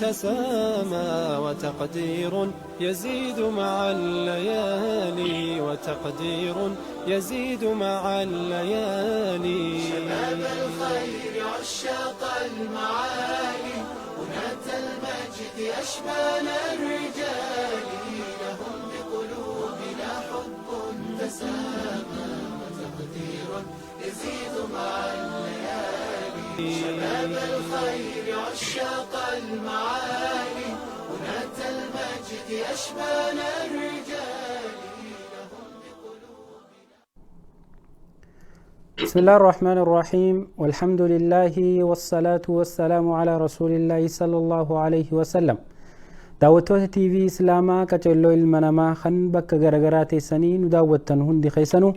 تسامى وتقدير يزيد مع الليالي وتقدير يزيد مع الليالي. شباب الخير عشاق المعالي هناة المجد أشبال الرجال لهم بقلوبنا حب تسامى وتقدير يزيد مع الليالي. شباب الخير عشاق المعالي هناة المجد أشبال الرجال لهم بقلوبنا. بسم الله الرحمن الرحيم والحمد لله والصلاة والسلام على رسول الله صلى الله عليه وسلم. daawwattoota TV Islaamaa qaceelloo ilma namaa kan bakka garagaraa teessanii nu daawwattan hundi keessanuu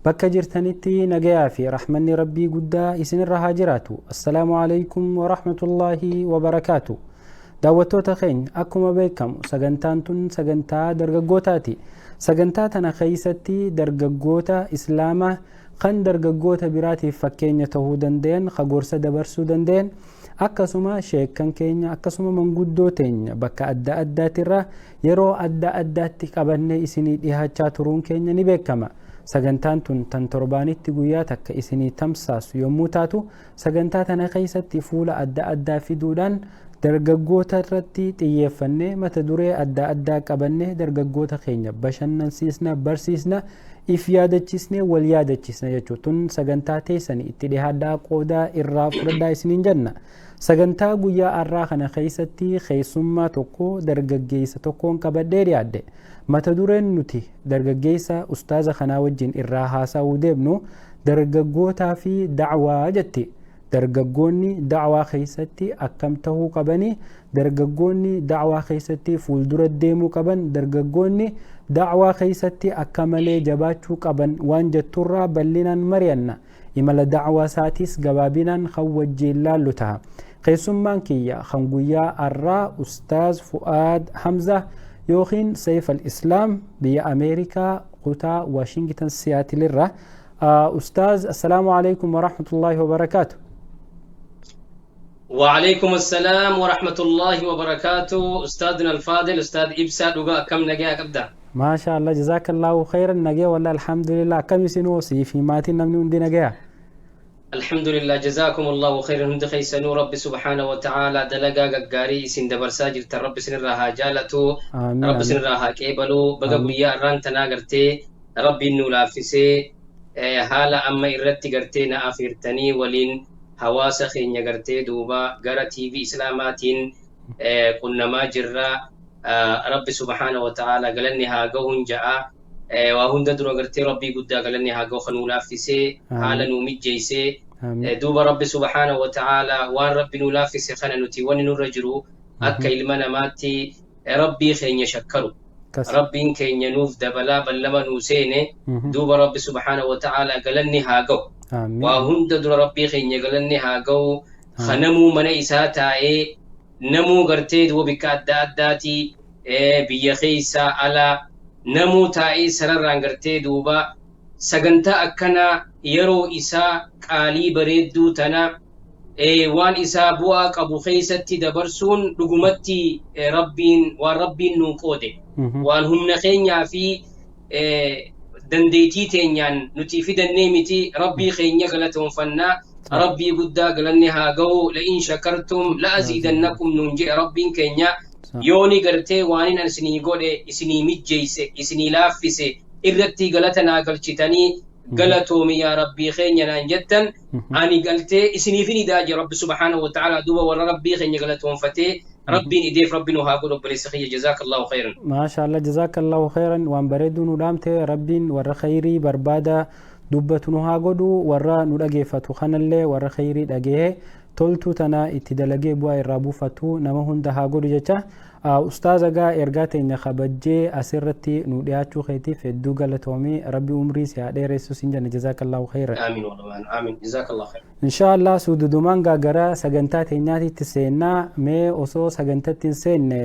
bakka jirtanitti nagayaa fi rahmanni rabbii guddaa isinirra haa jiraatu. Assalaamu alaykum wa rahmatullaahi wa barakaatu. daawwattoota keenya akkuma beekamu sagantaan tun sagantaa dargaggootaati. sagantaa tana keessatti dargaggoota Islaamaa kan dargaggoota biraatiif fakkeenya ta'uu danda'an gorsa dabarsuu danda'an akkasuma sheekan keenya akkasuma manguddoo teenya bakka adda addaatirra yeroo adda addaatti qabannee isinii dhihaachaa turuun keenya ni beekama. sagantaan tun tan torbaanitti guyyaa takka isinii tamsaasu yommuu taatu sagantaa tana keessatti fuula adda addaa fiduudhaan dargaggoota irratti xiyyeeffannee mata duree adda addaa qabannee dargaggoota keenya bashannansiisna barsiisna if yaadachiisnee wal yaadachiisna jechuudha. tun sagantaa teessanii itti dhihaadhaa qoodaa irraa fudhadhaa isiniin jenna. sagantaa guyyaa har'aa kana keessatti keessummaa tokko dargaggeessa tokkoon qabadhee dhiyaadde. mata dureen nuti dargaggeessa ustaaza kanaa wajjin irraa haasa'uu deemnu dargaggootaa fi da'waa jetti. dargaggoonni da'waa keessatti akkam tahuu qabanii, dargaggoonni da'waa keessatti fuuldura deemuu qaban, dargaggoonni da'waa keessatti akka malee jabaachuu qaban waan jetturraa bal'inaan mari'anna. imala da'waa isaatis gabaabinaan kan wajjiin laallu ta'a. keessummaan kiyya kan guyyaa har'aa ustaaz Fu'aad Hamza yookiin Sayf al-Islaam biyya Ameerikaa kutaa Washington Seattle irraa. ustaaz assalaamu alaykum wa rahmatullaahi wa barakaatu. وعليكم السلام ورحمة الله وبركاته. أستاذنا الفاضل أستاذ إبسا دوغا كم نجا أبدا. ما شاء الله جزاك الله خيرا. نجا والله الحمد لله. كم سنوسي في ماتي نمني وندي نجا. الحمد لله جزاكم الله خيرا. هند خيسنو رب سبحانه وتعالى دلقا قاري سن دبر ساجر رب سن راها جالتو رب سن راها كيبلو بقى ويا ران تناغرتي ربي إنه لافسي حالا أما إرتي قرتينا أفيرتني ولين hawaasa keenya gartee duuba gara TV Islaamaatiin qunnamaa jirra. rabbi subhaanahu wa ta'ala galanni haa ga'uun ja'a. waa hunda dura gartee rabbii guddaa galanni haa ga'u kanuu laaffisee haala nuu mijjeessee duuba rabbi subhaanahu wa ta'ala waan rabbi nuu laaffise kana nuti wanni nurra jiru akka ilma namaatti rabbii keenya shakkaru. rabbiin keenya nuuf dabalaa ballama nuu seene duuba rabbi subhaanahu wa ta'ala galanni haa ga'u. waa hunda dura rabbii keenya galanni haa ga'u. kanamuu mana isaa taa'ee namuu gartee duuba bikka adda addaati biyya keessa alaa namuu taa'ee sararraan gartee duuba sagantaa akkana yeroo isaa qaalii bareedduu tana waan isaa bu'aa qabu keessatti dabarsuun dhugumatti waan rabbiin nuu qoode waan humna keenyaa fi dandeetii teenyaan nuti fidannee miti. rabbii keenya galatoonfannaa. rabbii guddaa galanni haa ga'u. la'in shakartum la'aziidannakum nuun jedhe rabbiin keenya. yooni gartee waanin an isinii godhe isinii mijjeeyse isinii laaffise irratti galata naa galchitanii galatoomi yaa rabbii keenya naan jettan ani galtee isiniifin idaaje rabbi subhaanahu wa ta'ala duuba warra rabbii keenya galatoonfatee rabbiin ideef rabbi nu haa godhu obboleessa kiyya jazaakallahu khayran. maasha Allah jazaakallahu khayran. waan bareedduu nu dhaamte rabbiin warra khayrii barbaada dubbatu nu haa godhu. warra nu dhageeffatu kanallee warra khayrii dhagee toltuu tana itti dalagee bu'aa irraa buufatu nama hunda haa godhu jecha. ustaaza gaa ergaa teenya kabajjee asirratti nu dhiyaachuu keetiif hedduu galatoomii rabbi umrii si haa dheeressu siin jenna jazaakallahu khayran. amiin wallaan amiin jazaakallahu khayran. inshallah sududumaan gaagara sagantaa teenyaatitti seennaa. mee osoo sagantaatti hin seenne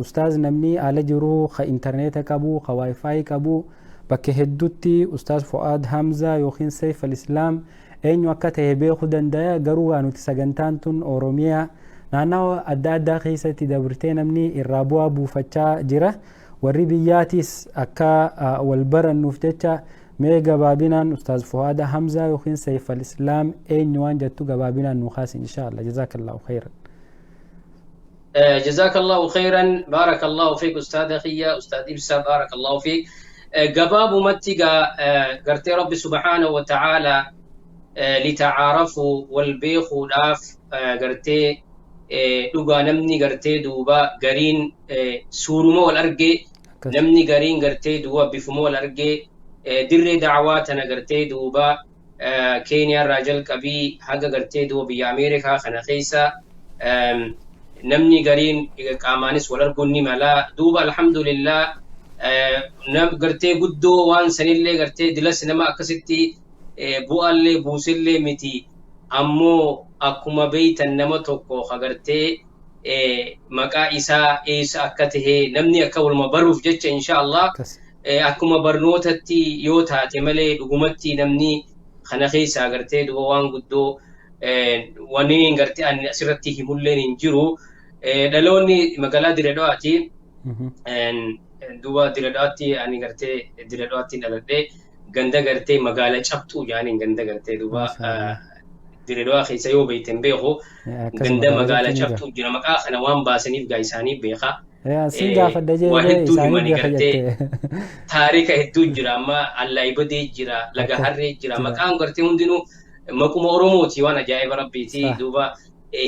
ustaaz namni ala jiru ka intarneeta qabu ka waayifaayi qabu bakka hedduutti ustaaz Fu'aad Hamza yookiin Sayf al-Islaam eenyu akka ta'e beekuu danda'a. garuu nuti sagantaan tun Oromiyaa naannoo adda addaa keessatti dabartee namni irraa bu'aa buufachaa jira. Warri biyyaatis akka wal barannuuf jecha mee gabaabinaan Ustaaz Fuhaad Hamzaa yookiin Saif al-Islaam eenyu waan jettu gabaabinaan nu kaasi inshallah. Jazakallahu khairan. Jazakallahu khairan. Barakallahu fiik Ustaad Khiyya, Ustaad Ibsa, barakallahu fiik. gabaabumatti gartee Rabbi subhaanahu wa ta'ala litacaarafuu wal beekuudhaaf gartee dhugaa namni gartee duuba gariin suuruma wal argee namni gariin gartee duuba bifuma wal argee dirree dacwaa tana gartee duuba Keeniyaa irraa jalqabii haga gartee duuba biyya Ameerikaa kana keessa namni gariin qaamaanis wal arguun ni mala duuba alhamdulillah gartee guddoo waan sanillee gartee dilas nama akkasitti bu'aallee buusillee miti ammoo akkuma beeytan nama tokko agartee maqaa isaa eessa akka tahee namni akka waluma baruuf jecha inshallah akkuma barnootatti yoo taate malee dhugumatti namni kana keessa agartee duba waan guddoo waniin gartee ani asirratti himulleen hin jiru dhaloonni magaalaa Diredawaati duba Diredawaatti ani gartee Diredawaatti dhaladhee ganda gartee magaala cabxuu yaani ganda gartee duba Diredawaa keessa yoo beeytan beeku ganda magaala cabxuu jira maqaa kana waan baasaniif gaa isaanii beeka sin gaafadha jeelee isaanii beeka taarika hedduu jira amma allaayibadee jira laga harree jira maqaan gartee hundinuu maquma Oromooti waan ajaa'iba rabbiiti duba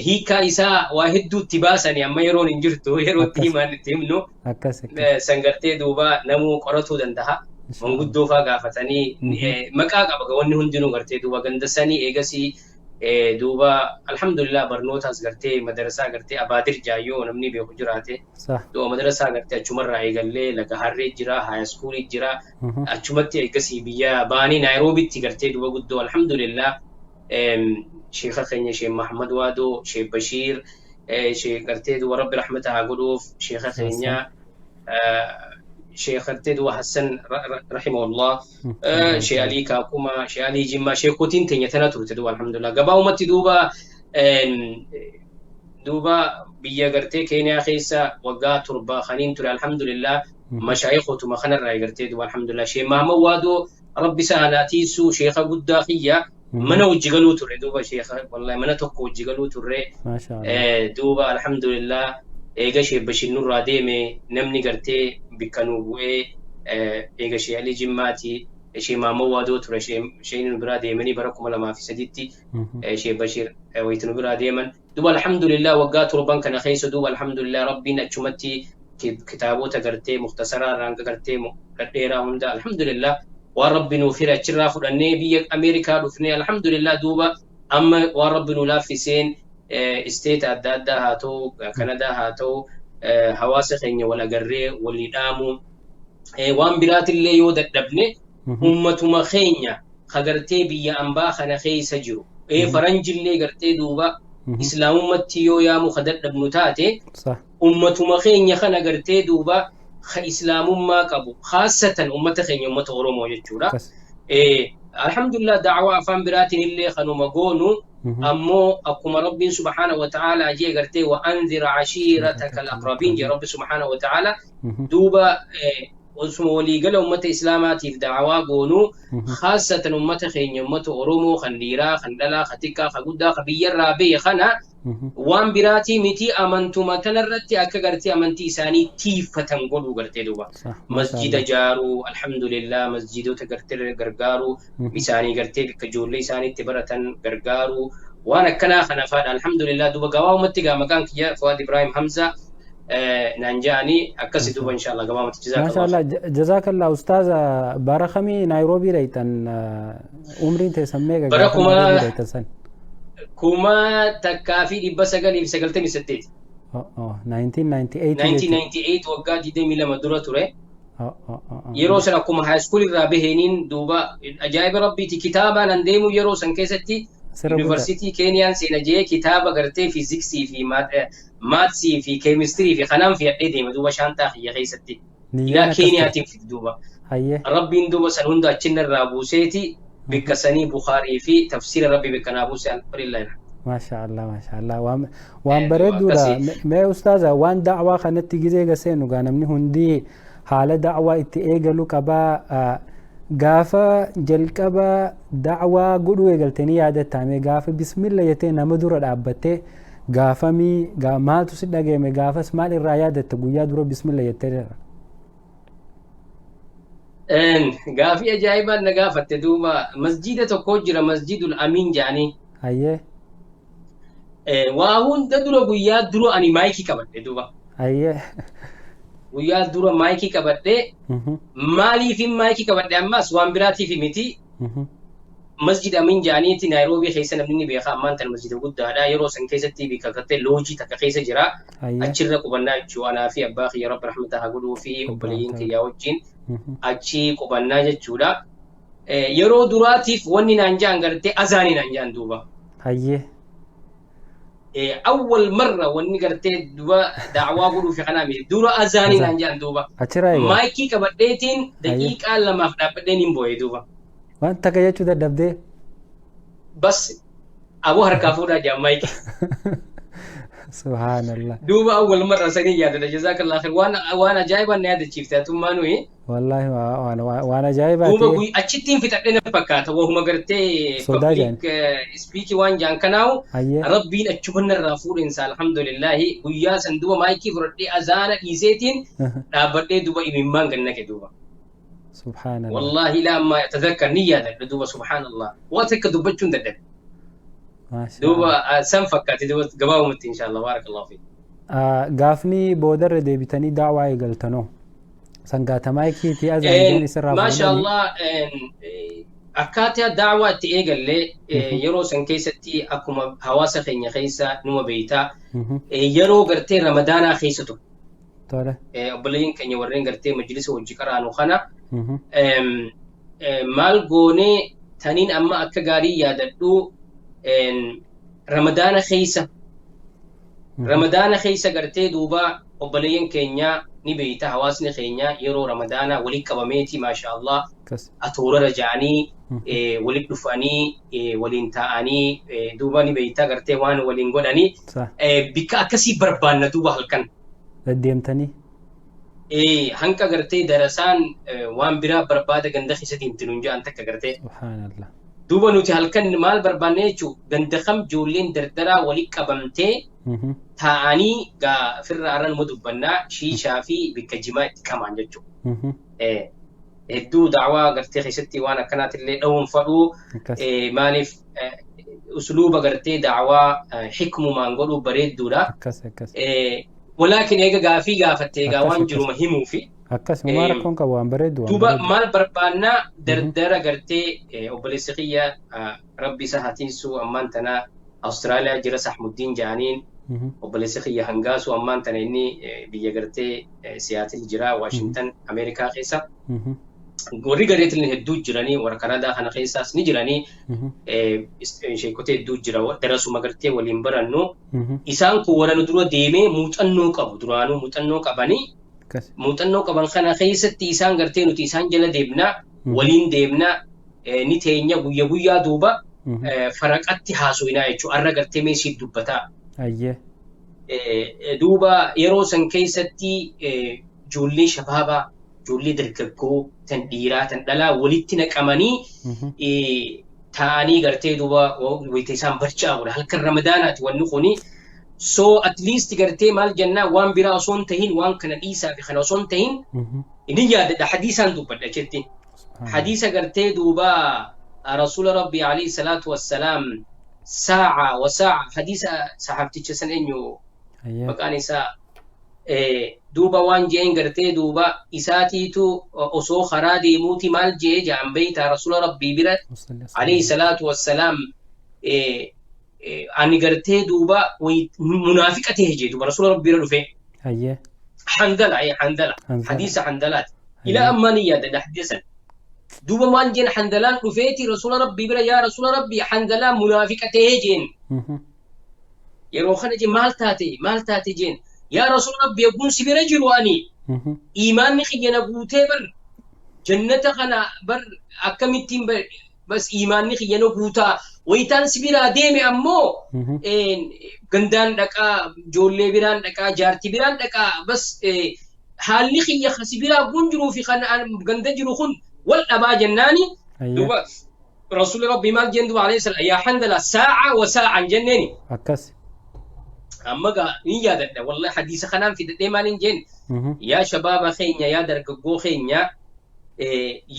hiika isaa waa hedduutti baasanii amma yeroon hin jirtu yerootti himaan itti himnu sangartee duuba namuu qoratuu danda'a manguddoo faa gaafatanii maqaa qaba wanni hundinuu gartee duuba ganda sanii eegasii duuba alhamdulillah barnootaas gartee madarasaa gartee abaadir jaayyoo namni beeku jiraate duuba madarasaa gartee achumarraa eegallee laga harree jira haayaskuulii jira achumatti eegasii biyya baanii naayiroobitti gartee duuba guddoo alhamdulillah شيخ خيني شيخ محمد وادو شيخ بشير شيخ قرتيد ورب رحمته قلوف شيخ خيني شيخ قرتيد وحسن رحمه الله شيخ علي كاكوما شيخ علي جما شيخ كوتين تنيا تناتو تدو الحمد لله قباو متي دوبا بيا قرتي كينيا خيسا وقا تربا خنين ترى الحمد لله مشايخو تما خنا الرأي قرتيد والحمد لله شيخ محمد وادو ربي سهلاتيسو شيخ قداخية mana wajji galuu turre duuba sheekha wallahi mana tokko wajji galuu turre duuba alhamdulillah eega Sheekh Bashir nurraa deeme namni gartee bikkanuu bu'ee eega Sheekh Ali Jimmaati Sheekh Maammoo Waadoo ture Sheekh nu biraa deemanii bara 2003tti Sheekh Bashir wayitinu biraa deeman duuba alhamdulillah waggaa torban kana keessa duuba alhamdulillah rabbiin achumatti kitaabota gartee mukhtasaraa ranga gartee dheeraa hunda alhamdulillah وربي نوفر أشراف النبي أمريكا رفني الحمد لله دوبا أما وربي نلافسين استيت أدادا هاتو كندا هاتو حواسخ إني ولا جري واللي دامو وان برات اللي يودك دبني أمة ما خينيا خجرتي بيا أنبا خنا خي سجرو فرنج اللي جرتي دوبا إسلام أمتيو يا مخدر دبنوتاتي أمة ما خينيا خنا جرتي دوبا إسلام ما كبو خاصة أمة خينيا أمة أورومو يجورا الحمد لله دعوة فان براتين اللي خنو مقونو أمو أقوم ربي سبحانه وتعالى جي قرتي وأنذر عشيرتك الأقربين جي ربي سبحانه وتعالى دوبا اسمه ولي قال أمة إسلاماتي في دعوة قونو خاصة أمة خينيا أمة أورومو خنديرا خندلا ختكا خقودا خبير رابي خنا وان براتي متي أمنتو ما تنرتي أكا قرتي أمنتي ساني تيفة قولو قرتي دوبا مسجد جارو الحمد لله مسجدو تقرتي قرقارو بساني قرتي بكجولي ساني تبرتن قرقارو وانا كنا خنفاد الحمد لله دوبا قواو متقا مكان كيا فؤاد إبراهيم حمزة نانجاني أكسي دوبا إن شاء الله قواو متجزاك الله ما شاء الله جزاك الله أستاذ بارخمي نيروبي ريتن عمرين تسميك بارخما كوما تكافي دي بس قال لي سجلتني ستيت 1998 وقعد دي ميلا مدورة ترى يروسنا كوما هاي سكول الرابهينين دوبا أجايب ربي تي كتابا ننديمو يروسن كيستي يونيفرسيتي كينيان سينجي كتابا قرتي فيزيكسي في ماتسي في كيمستري في خنام في أديم دوبا شانتا خي خيستي إلى كينيا في دوبا ربي دوبا سنوندا تشن الرابوسيتي بكسني بخاري في تفسير ربي بكنابوس ولله ما شاء الله ما شاء الله وان بردودا ما أستاذة وان دعوة خنت جزء جسينو كان مني هندي حالة دعوة اتئجلو كبا غافا جلكبا دعوة قدوة قلتني عادة تامي غافا بسم الله يتينا مدور العبتي غافا مي ما تصدق جيمي غافا اسمال الرعيادة تقويا دورو بسم الله يتينا غافي أجايبا نغافة تدوما مسجدة تقوجر مسجد الأمين جاني أيه واهون تدرو قويا درو أني مايكي كبت دوبا أيه قويا درو مايكي كبت مالي في مايكي كبت أماس وان براتي في متي مسجد أمين جاني تي نيروبي خيسا نبني بيخا أمان تن مسجد قد هذا يرو سن كيسا تي بيكا كتل لوجي تكا خيسا جرا أجر قبنا جو أنا في أباخي يا رب رحمته قلو فيه وبلين كي يوجين أجي قبنا جودا يرو دراتيف وني نانجان قرتي أزاني نانجان دوبا أيه أول مرة وني قرتي دوبا دعوة قلو في قنامي دورا أزاني نانجان دوبا مايكي كبديتين دقيقة لما فدابدين بوي دوبا وانت كيف تدبدي بس أبو هركافورا جا مايكي سبحان الله دوبا أول مرة سنية جزاك الله خير وانا جايبا نادي شيفتات مانوي والله وانا جايبا دوبا قوي أشتين في تقلنا فكاتا وهم قرتي public speaking وان جان كناو ربين أتشبهن الرافور إنسان الحمد لله قويا سندوبا مايكي فردي أزانا إيزيتين لابردي دوبا إممان قلناك دوبا سبحان الله والله لا ما أتذكر نية دوبا سبحان الله واتك دوبا شون دد ما شاء الله دوبا سنفكات دوبا قباو مت إن شاء الله بارك الله فيك غافني بودر دي بتاني دعوة يقلتنو سنقات مايكي تي أزاني سرافة ما شاء الله أكاتها دعوة تيجل لي يرو سنكيستي أكما حواسة خيني خيسة نوما بيتا يرو قرتي رمضان خيستو طالع أبلين كان يورين قرتي مجلس وجكرا نوخنا مال غوني تانين أما أكغاري ياددو رمضان خيسة رمضان خيسة قرتي دوبا أبلين كينيا نبيتا حواسني خينيا يرو رمضان وليك بميتي ما شاء الله أطور رجعني وليك دفاني ولين تاني دوبا نبيتا قرتي وان ولين قولاني بكا كسي بربان دوبا هلكن رديمتني هنكا قرتي درسان وان برا بربادة قندخي ستين تنونجا أنتك قرتي سبحان الله دوبا نوتي هلكن مال بربانيچو قندخم جولين دردرا وليك بمتي تاني قا فر أران مدبنا شي شافي بكجماعة كمان جتشو هدو دعوة قرتي خيستي وانا كانت اللي أول فرو مالف أسلوب قرتي دعوة حكم ما نقولوا بريد دورا ولكن إيجا قافي قافتي قاوان جرو مهمو في أكاس ممارا كون كوان بريد دوبا مال بربانا دردرا قرتي أوبليسيقية ربي سهاتيسو أمانتنا أستراليا جرس أحمد الدين جانين وبلسخية هنغاس وأمان تنيني بيجرتي سياتل جرا واشنطن أمريكا خيسا غوري غريت اللي هدو جراني ورا كندا خنا خيسا سني جراني شيكوتي هدو جرا درسو مغرتي وليمبرانو إسان كورا ندرو ديمي موتانو قبو درانو موتانو قباني موتانو قبان خنا خيسا تيسان غرتي نو تيسان جلا ديبنا ولين ديبنا نتينيا بويا دوبا فرقاتي هاسوينا يجو أرى غرتي ميسي دوبتا أيه دوبا يرو سن كيستي جولي شبابا جولي درككو تنديرا تندلا وليتنك أماني تاني غرتي دوبا ويتسام برشا ولا هلك رمضانات والنخوني so at least غرتي مال جنة وان برا صون تهين وان كان إيسا في خنا صون تهين إني ده حديثا دوبا دكتي حديثا غرتي دوبا رسول ربي عليه الصلاة والسلام ساعة وساعة حديثة صحابتي تشسن إنيو مكاني ساعة دوبا وان جين غرتي دوبا إساتي تو أسو خرادي موتي مال جي جام بيت رسول ربي برد عليه الصلاة والسلام أني غرتي دوبا منافقة تهجي دوبا رسول ربي برد في حندلة حديثة حندلات إلى أمانية ده حديثا دوبا مان جين حندلان رفيتي رسول ربي برا يا رسول ربي حندلان منافقة تهجين يروخنا جين مال تاتي جين يا رسول ربي يقول سبرجل واني إيمان نخي ينبوتي بر جنة خنا بر أكمتين بر بس إيمان نخي ينبوتا wayitaan sibiraa deeme ammoo gandaan dhaqaa ijoollee biraan dhaqaa jaartii biraan dhaqaa bas haalli xiyya sibiraa kun jiruu fi kan ganda jiru kun wal dhabaa jennaani duuba rasuulli rabbii maal jeen duuba alayhi salaam yaa handala saa'a wa saa'an jenneeni akkas amma gaa ni yaadadha wallahi hadiisa kanaan fidadhee maaliin jeen yaa shabaaba keenya yaa dargaggoo keenya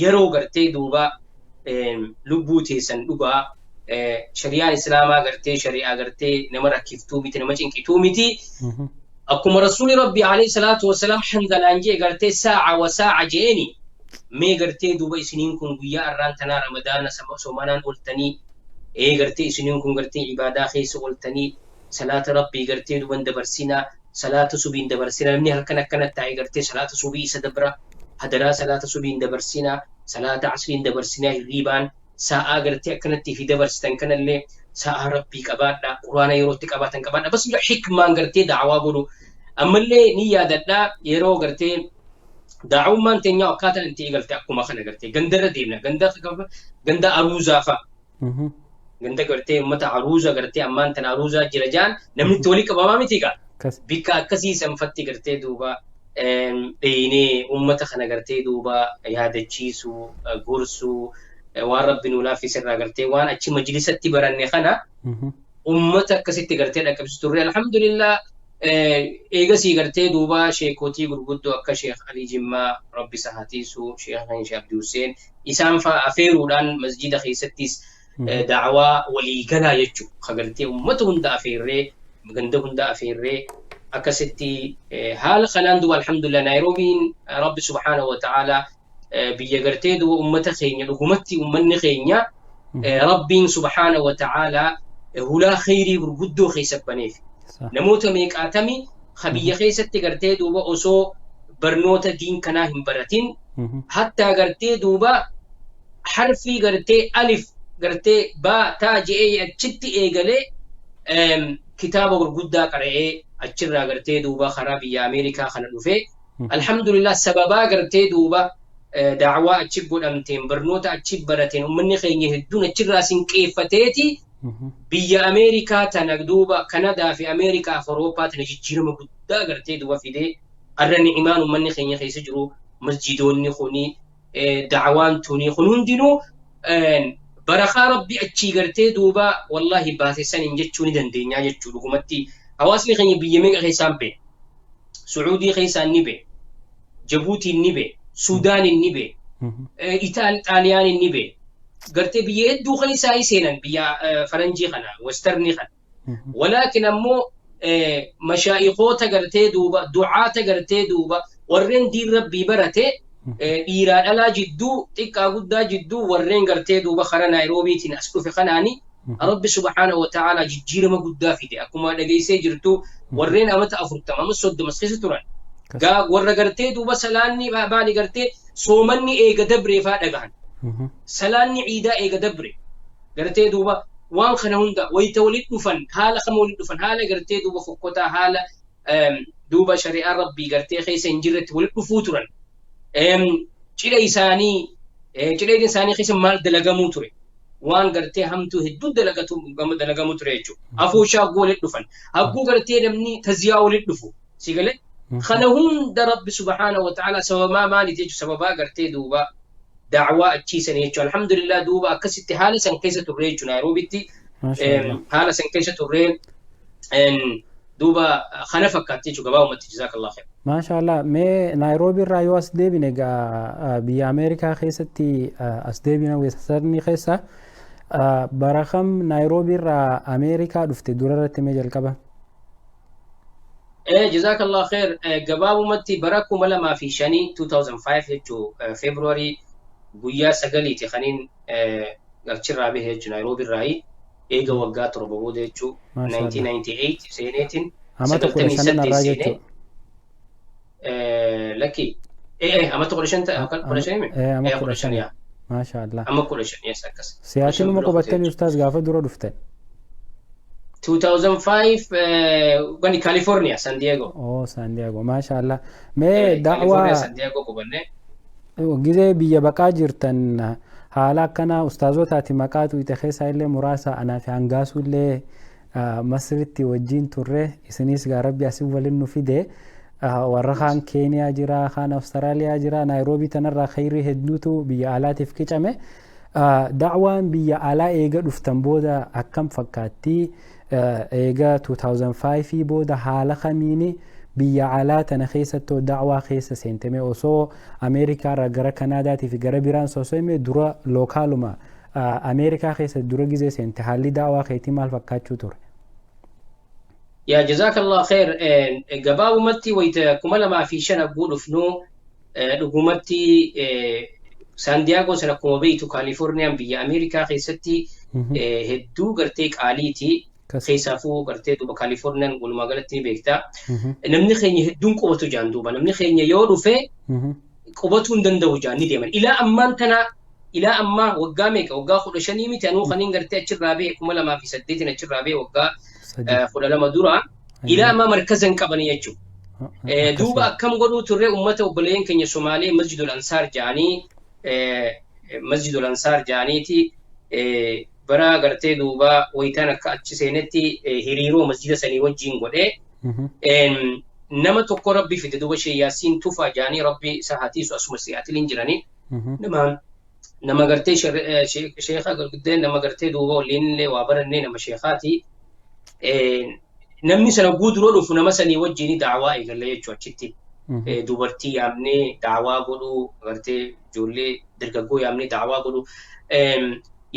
yeroo gartee duuba lubbuu teessan dhugaa shari'aan islaamaa gartee shari'aa gartee nama rakkiftuu miti nama cinqituu miti akkuma rasuuli rabbii alayhi salaatu wasalaam handalaan jee gartee saa'a wa saa'a jeeni mee gartee duuba isiniin kun guyyaa arraan tanaa ramadaana soomanaan oltanii gartee isiniin kun gartee ibaadaa keessa oltanii salaata rabbii gartee duban dabarsinaa salaata subiin dabarsinaa namni halkan akkanatti taa'ee gartee salaata subii isa dabra hadaraa salaata subiin dabarsinaa salaata asriin dabarsinaa hirriibaan sa'aa gartee akkanatti fi dabarsitan kanallee sa'aa rabbii qabaadha quraana yerootti qabaatan qabaadha bas hikmaan gartee da'awaa godhu ammallee ni yaadadha yeroo gartee daa'ummaan teenya akkaataan itti eegalte akkuma kana gartee gandarra deemna ganda aruuzaa fa'a ganda gartee ummata aruuza gartee ammaan tana aruuzaa jira jaan namni itti walii qabamaa miti gaa bikka akkasii sanfatti gartee duuba dheenee ummata kana gartee duuba yaadachiisuu gorsuu waan rabbi nuu laaffisirraa gartee waan achi majlisatti baranne kana ummata akkasitti gartee dhaqqabsiisu turre alhamdulillah eegasii gartee duuba sheekotii gurguddoo akka sheekh alii jimmaa rabbi sahatiisu sheekh abdi huseen isaan fa'a afeeruudhaan masjida keessattis da'awaa waliigalaa jechuu kagartee ummata hunda afeerree ganda hunda afeerree akkasitti haala kanaan duuba alhamdulillah naayiroobiin rabbi subhaanahu wa ta'aalaa biyya gartee duuba ummata keenya dhugumatti ummanni keenya rabbiin subhaanahu wa ta'aalaa hulaa khayrii gurguddoo keessa baneef namoota meeqaatami biyya keessatti gartee duuba osoo barnoota diin kanaa hin baratin hattaa gartee duuba harfii gartee alif gartee baa taa je'ee achitti eegalee kitaaba gurguddaa qara'ee achirraa gartee duuba karaa biyya Ameerikaa kana dhufee alhamdulillah sababaa gartee duuba da'awaa achi godhamteen barnoota achi barateen ummanni keenya hedduun achirraa sinqeeffateeti biyya Ameerikaa tana duuba Kanadaa fi Ameerikaa fi Awurooppaa tana jijjiirama guddaa gartee duuba fidee arra ni'imaan ummanni keenya keessa jiru masjidoonni kuni da'awaan tuni kun hundinuu barakaa rabbi achii gartee duuba wallahi baasessaniin jechuu ni dandeenyaa jechuu dhugumatti hawaasni keenya biyya meeqa keessaan bee Sucuudii keessaan ni bee Jabuutiin ni bee Suudaanin ni bee Xaaliyaanin ni bee gartee biyya hedduu keessaa seenan biyya faranjii kana westarnii kana walaakin ammoo mashaayikoota gartee duuba du'aata gartee duuba warreen diin rabbii barate dhiiraa dhalaa jidduu xiqqaa guddaa jidduu warreen gartee duuba karaa naayiroobiitiin as dhufe kanaani rabbi subhaanahu wa ta'aalaa jijjiirama guddaa fide akkuma dhageessee jirtu warreen amata 40 amma 30 keessa turan gaa warra gartee duuba salaanni baani gartee soomanni eega dabreefaa dhagahan salaanni ciidaa eega dabre gartee duuba waan kana hunda wayita walit dhufan haala kama walit dhufan haala gartee duuba fokkotaa haala duuba shari'aa rabbii gartee keessa hin jirretti walit dhufuu turan cidha isaanii keessa maal dalagamuu ture waan gartee hamtuu hedduu dalagamu ture jechuudha afooshaa hagguu walit dhufan hagguu gartee namni taziyaa walit dhufu si galee kana hunda rabbi subhaanahu wa ta'aalaa sababaa maaliif jechuudha sababaa gartee duuba da'awaa achiisan jechuudha alhamdulillah duuba akkasitti haala san keessa turree jechuudha naayiroobitti haala san keessa turree duuba kana fakkaatti jechuudha gabaa ummatti jazaakallah khair maashaallah mee naayiroobii irraa yoo as deebine biyya Ameerikaa keessatti as deebina westarnii keessa barakam naayiroobii irraa Ameerikaa dhufte durarratti mee jalqaba jazakallah khair gabaabumatti bara 2005 jechuu February guyyaa 9 kaniin achirraa bahee jechuu naayiroobii irraa eega waggaa 7 booda jechuu 1998 seeneetiin amata 15 irraa jechuu لكي أما تقول شنت أقول شيء أقول شيء ما شاء الله أما كل شيء يسكس سياسي ما قبضتني أستاذ قافة دورة دفتن 2005 غني كاليفورنيا سان دييغو سان دييغو ما شاء الله ما دعوة سان دييغو قبلنا جزء بيا بقى جرتن haala kana ustaazotaati maqaatu ite keessa illee muraasa anaa fi hangaasu illee Masritti wajjin turre isinis gaa rabbi asii waliin nu fide warra kaan Keeniyaa jira kaan Awustiraaliyaa jira Naayiroobii tanarraa khayrii hedduutu biyya alaatiif qicame da'waan biyya alaa eega dhuftan booda akkam fakkaatti eega 2005 booda haala kamiini biyya alaa tana keessattuu da'waa keessa seentame osoo Ameerikaa irraa gara Kanaadaatiif gara biraan sosoome dura lookaaluma Ameerikaa keessa dura gizee seente haalli da'waa keetii maal fakkaachuu ture? يا جزاك الله خير قباومتي ويتكم لما في شنا أقول فنو رقومتي سان دياغو سنكم بيتو كاليفورنيا بيا أمريكا خيستي هدو قرتيك آليتي خيسافو قرتيتو بكاليفورنيا نقول ما قلتني بيكتا نمني خيني هدون قوتو جاندوبا نمني خيني يورو في قوتو ندندو جاني ديما إلى أمانتنا إلى أما وقامك وقا خلشاني ميتانو خنين قرتي أتشر رابي كم لما في سديتنا أتشر رابي وقا خلا لما دورا إلى ما مركزا كبني يجو دوبا كم قدو ترى أمته وبلين كن يسومالي مسجد الأنصار جاني مسجد الأنصار جاني تي برا قرتي دوبا ويتانا كأتش سينتي هيريرو مسجد سني وجين قده نما تقو ربي في دوبا شيء ياسين توفى جاني ربي ساعتي سو أسمى سياتي لينجراني نما قرتي شيخا قدين نما قرتي دوبا لين لي وابرني نما شيخاتي namni sana guutuu dhufu nama sanii wajjin da'waa eegalee jechuudha achitti dubartii yaamnee da'waa godhuu agartee ijoollee dargaggoo yaamnee da'waa godhuu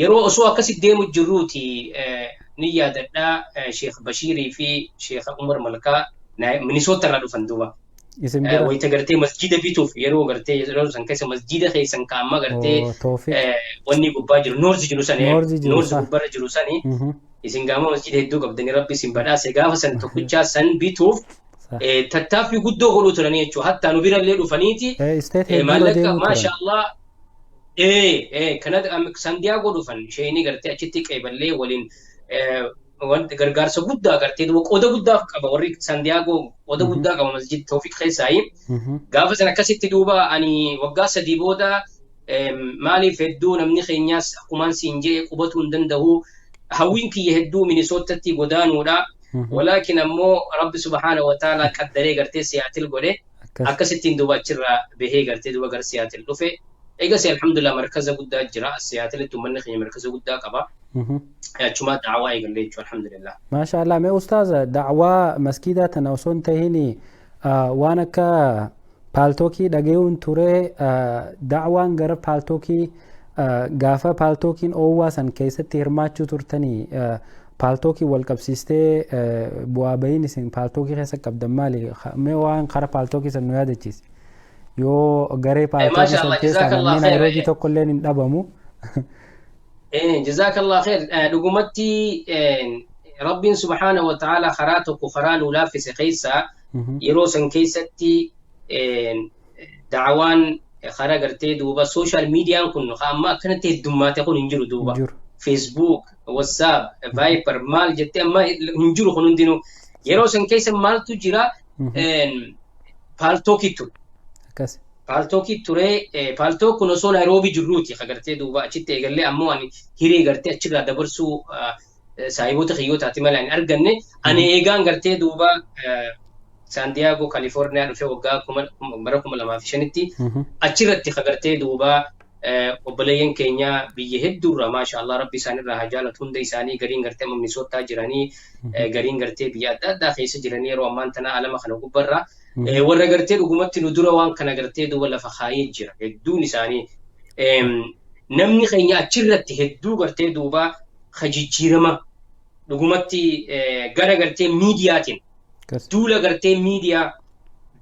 yeroo osoo akkasi deemu jirruuti ni yaadadhaa Sheekh Bashiirii fi Sheekh Umar Malkaa Minnesota irraa dhufan duuba wayita gartee masjida bituuf yeroo gartee yeroo san keessa masjida keessan kaa'amma gartee wanni gubbaa jiru noorzi jiru sanii noorzi gubbarra jiru sanii isin gaama masjida hedduu qabdanii rabbi isin badhaase gaafa san tokkichaa san bituuf tattaaffii guddoo godhuu turanii jechuudha hatta nu birallee dhufaniiti maallaqa maasha Allah kana San Diyaagoo dhufan isheenii gartee achitti qeeballee waliin wanti gargaarsa guddaa gartee duuba qooda guddaa qaba warri San Diyaagoo qooda guddaa qaba masjid Tawfiq keessaayi gaafa san akkasitti duuba ani waggaa 3 booda maaliif hedduu namni keenyaas akkumaan siin jee qubatuu hin danda'u هوين كي يهدو من صوتتي قدان ولا ولكن أمو رب سبحانه وتعالى قدره قرتي سياتل قوله أكستين دوبا شرا به قرتي دوبا قر سياتل لفه إيجاسي الحمد لله مركز قدا جرا سياتل تمنى خي مركز قدا كبا شما دعوة يقول الحمد لله ما شاء الله ما أستاذ دعوة مسكيدة تناوسون تهيني وانا كا بالتوكي دقيون توري دعوان غير بالتوكي gaafa paaltookiin oowwaa san keessatti hirmaachuu turtanii paaltookii wal qabsiistee bu'aa bahiin isin paaltookii keessa qabdan maali mee waan kara paaltookii san nu yaadachiisi yoo garee paaltookii san keessa namni Naayiroobii tokko illee hin dhabamu jazakallah khair dhugumatti rabbiin subhaanahu wa ta'ala karaa tokko karaa nu laaffise keessa yeroo san keessatti da'awaan خارا قرتي دوبا سوشيال ميديا كن خامة كانت الدمات يكون ينجرو دوبا فيسبوك واتساب فايبر مال جت أما ينجرو خنون دينو يروسن كيس مال تجرا بالتوكي تو بالتوكي توري بالتوك كنوسون نيروبي جروتي خقرتي دوبا أشيت يقول لي أمو أني هيري قرتي أشيل دبرسو سايبوت خيوت هاتمال يعني أرجعني أنا إيجان قرتي دوبا سان دياغو كاليفورنيا رفيع وقا مركم لما في شنتي أشرت خبرتي دوبا وبلين كينيا بيهدورا ما شاء الله ربي سان الرهجالة هندي ساني غرين غرتي من ميسوتا جراني غرين غرتي بيا دا خيس جراني رو أمان تنا على ما خنوق برا ورا غرتي رقمت ندورا وان كنا غرتي دوبا لفخايد جرا هدو نساني نمني خينيا أشرت هدو غرتي دوبا خجيجيرما رقمت غرا غرتي ميدياتين دولا قرتي ميديا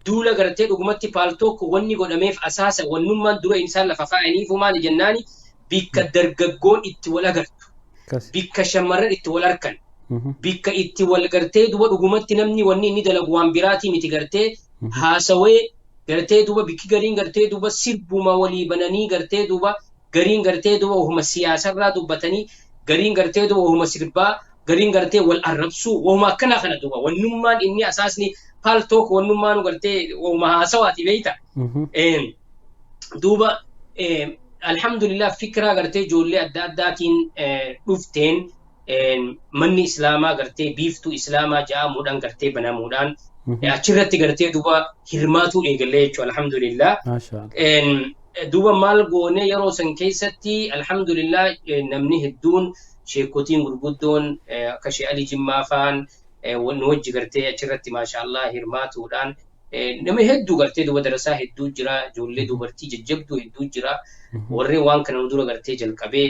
دولا قرتي رقمتي بالتوك وني قداميف أساسا ونمان درا إنسان لفقاني فما لجناني بيك درجقون اتولا قرت بيك شمرر اتولا ركن بيك اتولا قرتي دوبا رقمتي نمني وني ندل قوان براتي متي قرتي هاسوي قرتي دوبا بيك قرين قرتي دوبا سربو ما ولي بناني قرتي دوبا قرين قرتي دوبا وهم السياسة را دوبتني قرين قرتي دوبا وهم سربا قرين قرتي والأربسو وما كنا خنا دوبا والنمان إني أساسني بالتوك والنمان قرتي وما سواتي بيتا دوبا alhamdulillah fikraa gartee ijoollee adda addaatiin dhufteen manni islaamaa gartee biiftuu islaamaa ja'amuudhaan gartee banamuudhaan achirratti gartee duba hirmaatuu eegalee jechuudha alhamdulillah. Duba maal goone yeroo san keessatti alhamdulillah namni hedduun sheekotiin gurguddoon akka Sheekh Ali Jimmaa faan nu wajji gartee achirratti maashaallah hirmaatuudhaan nama hedduu gartee duba darasaa hedduu jira ijoollee dubartii jajjabduu hedduu jira warreen waan kana dura gartee jalqabee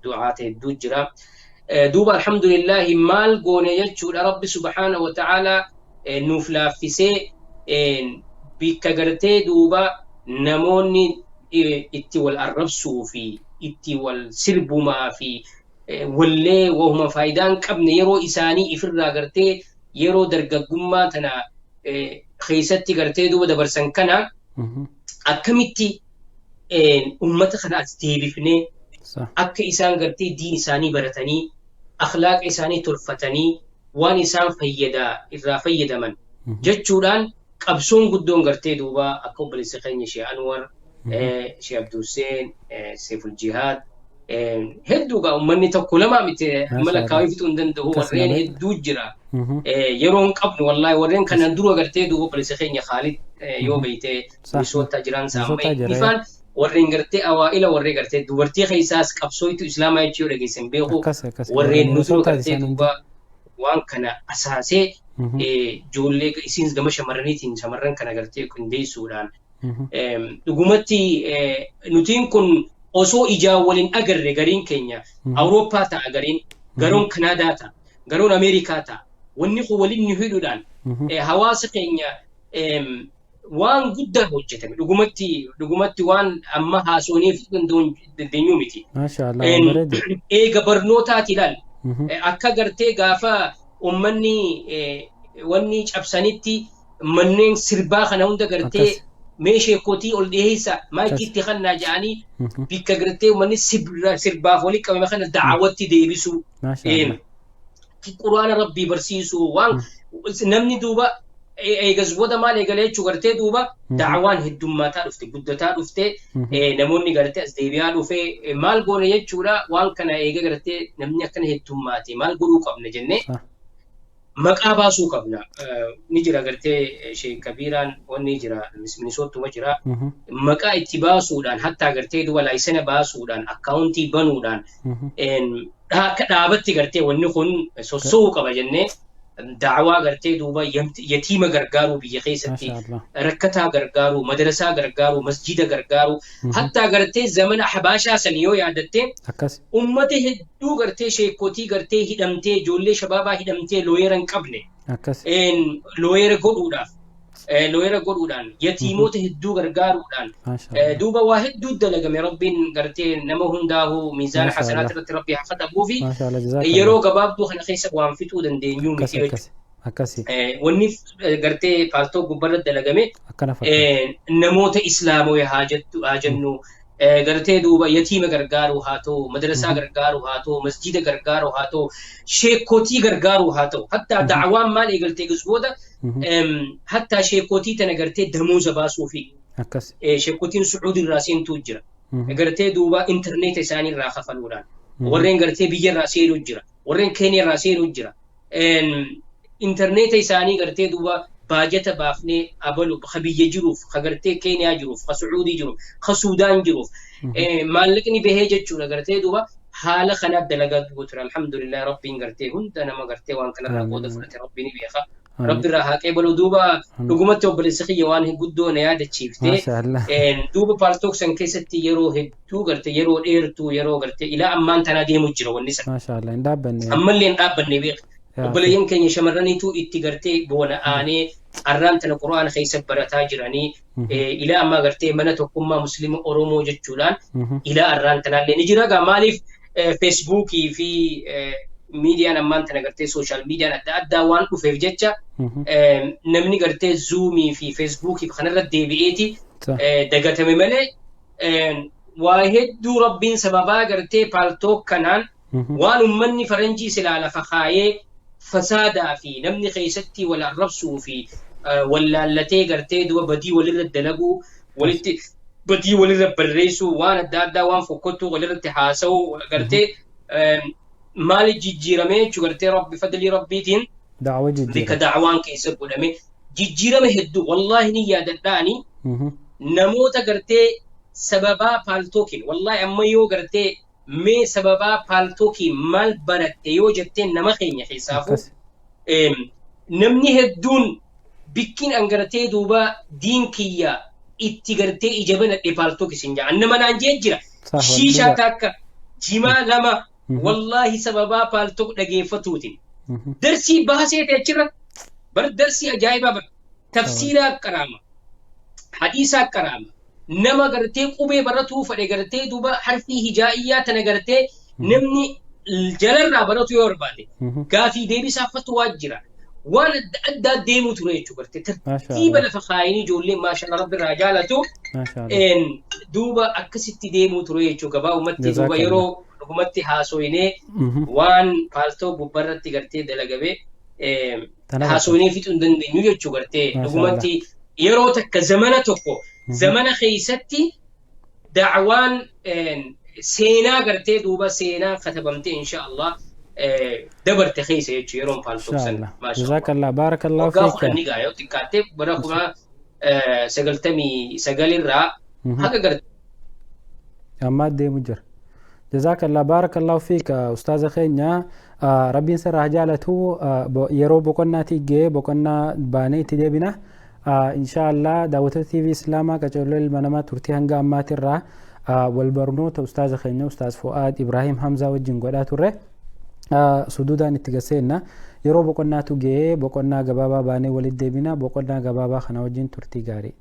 du'aata hedduu jira. Duba alhamdulillah maal goone jechuudha rabbi subhaanahu wa ta'ala nuuf laaffisee bikka gartee duuba namoonni itti wal arrabsuu fi itti wal sirbumaa fi wallee wahuma faayidaan qabne yeroo isaanii ifirraa gartee yeroo dargaggummaa tana keessatti gartee duuba dabarsan kana akkamitti ummata kana as deebifnee akka isaan gartee diin isaanii baratanii akhlaaqa isaanii tolfatanii waan isaan irraa fayyadaman jechuudhaan qabsoon guddoon gartee duuba akka obboleessa keenya Sheekh Anwar Sheekh Abdul Hussein Seiful Jihaad hedduugaa ummanni tokko lama miti mala kaawii fixuu hin danda'u warreen hedduu jira yeroo hin qabnu wallahi warreen kanan dura gartee duuba obboleessa keenya Khaalid yoo beeyte misoota jiran saamee ifaan warreen gartee awaa'ila warreen gartee dubartii keessaas qabsooytu islaamaa jechuu dhageessan beeku warreen nutu gartee duuba waan kana asaasee ijoollee isiin gama shamarraniitiin shamarran kana gartee qindeessuudhaan dhugumatti nutiin kun osoo ijaan waliin agarre gariin keenya Awurooppaa ta'a garoon Kanaadaa ta'a garoon Ameerikaa ta'a wanni kun waliin nu hidhuudhaan hawaasa keenya waan guddaa hojjetame dhugumatti waan amma haasoniif dandeenyu miti. Eega barnootaati ilaal akka gartee gaafa ummanni wanni cabsanitti manneen sirbaa kana hunda gartee meeshee kotii ol dhiyeessa maayikiitti kannaa ja'anii bikka gartee ummanni sirbaaf walii qabame kana da'awatti deebisu quraana rabbii barsiisu waan namni duuba eegas booda maal eegalee jechuu gartee duuba da'awaan heddummaataa dhufte guddataa dhufte namoonni gartee as deebi'aa dhufe maal goone jechuudha waan kana eega gartee namni akkana heddummaate maal godhuu qabna jennee maqaa baasuu qabna ni jira gartee Sheekh Kabiiraan wanni jira minisoottuma jira maqaa itti baasuudhaan hatta gartee duba laayisana baasuudhaan akkaawuntii banuudhaan akka dhaabatti gartee wanni kun sossoo'uu qaba jennee da'awaa gartee duuba yatiima gargaaruu biyya keessatti rakkataa gargaaruu madarasaa gargaaruu masjida gargaaruu hatta gartee zamana Habaashaa san yoo yaadatte ummata hedduu gartee sheekotii gartee hidhamtee ijoollee shabaabaa hidhamtee looyera hin qabne looyera godhuudhaan yatiimoota hedduu gargaaruudhaan duuba waa hedduu dalagame rabbiin gartee nama hundaa'u miizaana hasanaat irratti rabbi haa katabuuf yeroo gabaabduu kana keessa waan fixuu dandeenyu miti jechuudha. Wanni gartee paaltoo gubbarra dalagame namoota islaamoota haa jennu gartee duuba yatiima gargaaruu haa ta'u madarasaa gargaaruu haa ta'u masjida gargaaruu haa ta'u sheekotii gargaaruu haa ta'u hatta da'awaan maal eegaltee gusbooda hatta sheekotii tana gartee damuuza baasuufi sheekotiin Sucuudii irraa seentuu jira gartee duuba intarneeta isaanii irraa kafaluudhaan warreen gartee biyya irraa seenuu jira warreen Keeniyaa irraa seenuu jira intarneeta isaanii gartee duuba baajata baafnee abalu biyya jiruuf gartee Keeniyaa jiruuf Sucuudii jiruuf Suudaan jiruuf maallaqni bahee jechuudha gartee duuba haala kana dalagaa ture alhamdulillah rabbiin gartee hunda nama gartee waan kanarraa qooda fudhate rabbiin beeka rabbi irraa haa qeebalu duuba dhugumatti obboleessa kiyya waan guddoo na yaadachiifte duuba paaltook san keessatti yeroo hedduu gartee yeroo dheertuu yeroo gartee ilaa ammaan tanaa deemu jira wanni san ammallee hin dhaabbanne beeka obboleeyyan keenya shamarraniitu itti gartee boona aanee arraan tana quraana keessa barataa jiranii ilaa ammaa gartee mana tokkummaa muslima Oromoo jechuudhaan ilaa arraan tanaallee ni jira gaa maaliif feesbuukii fi miidiyaan ammaan tana gartee sooshaal miidiyaan adda addaa waan dhufeef jecha namni gartee zuumii fi feesbuukii kanarra deebi'eeti dagatame malee waa hedduu rabbiin sababaa gartee paaltook kanaan waan ummanni faranjii silaa lafa kaayee fasaadaa fi namni keessatti wal arrabsuu fi wallaallatee gartee duba badii walirra dalaguu walitti بدي ولي بريسو وانا دادا وان فكتو ولي رتحاسو قرتي مالي جيجيرمي شو قرتي ربي فضلي ربيتين دعوة جيجيرة ذيك دعوان كيسب ولمي جيجيرمي هدو والله نيا دداني نموت قرتي سببا بالتوكين والله أما يو قرتي مي سببا بالتوكي مال برت يو جتين نمخين حسافو نمني هدون بكين أنقرتي دوبا دين كيا اتقرتي إجابنا بالتوكي سنجا أنما نانجيجرا شيشا تاكا جما لما والله سببا بالتوك لقي فتوتين درسي بحثي تأجرا برد درسي أجايبا تفسيرا كرامة حديثا كرامة نما قرتي قبي برتو فلقرتي دوبا حرفي هجائية تنقرتي نمني الجلر برتو يورباتي كافي ديبي سافتو واجرا وانا أدى ديمو تريتشو قرتي ترتيبا لفخايني جولي ما شاء الله رب الرجالتو ما شاء الله إن دوبا أكستي ديمو تريتشو قبا ومتي دوبا يرو ومتي حاسويني وان بالتو ببرتي قرتي دلقبي حاسويني في تندن دنيو يتشو قرتي ومتي يرو تك زمانتوكو زمن خيستي دعوان سينا قرتي دوبا سينا كتبمتي إن شاء الله دبرت خيسة يجيرون فالتوكسن ما شاء الله جزاك الله بارك الله فيك وقاف النقاء يوتي كاتب برخما سقلتمي سقل الرا هكا قرت أما دي مجر جزاك الله بارك الله فيك أستاذ خينيا ربي سر جالته يرو بكنا تيجي بكنا باني تديبنا إن شاء الله دعوة تي في إسلاما كجلول المنامات ترتي هنگا أمات الرا والبرنوت أستاذ خينيا أستاذ فؤاد إبراهيم حمزة والجنقودا تره سدودا نتجسينا يرو بكنا تيجي بكنا جبابا باني ولد ديبنا بكنا جبابا خناوجين ترتي غاري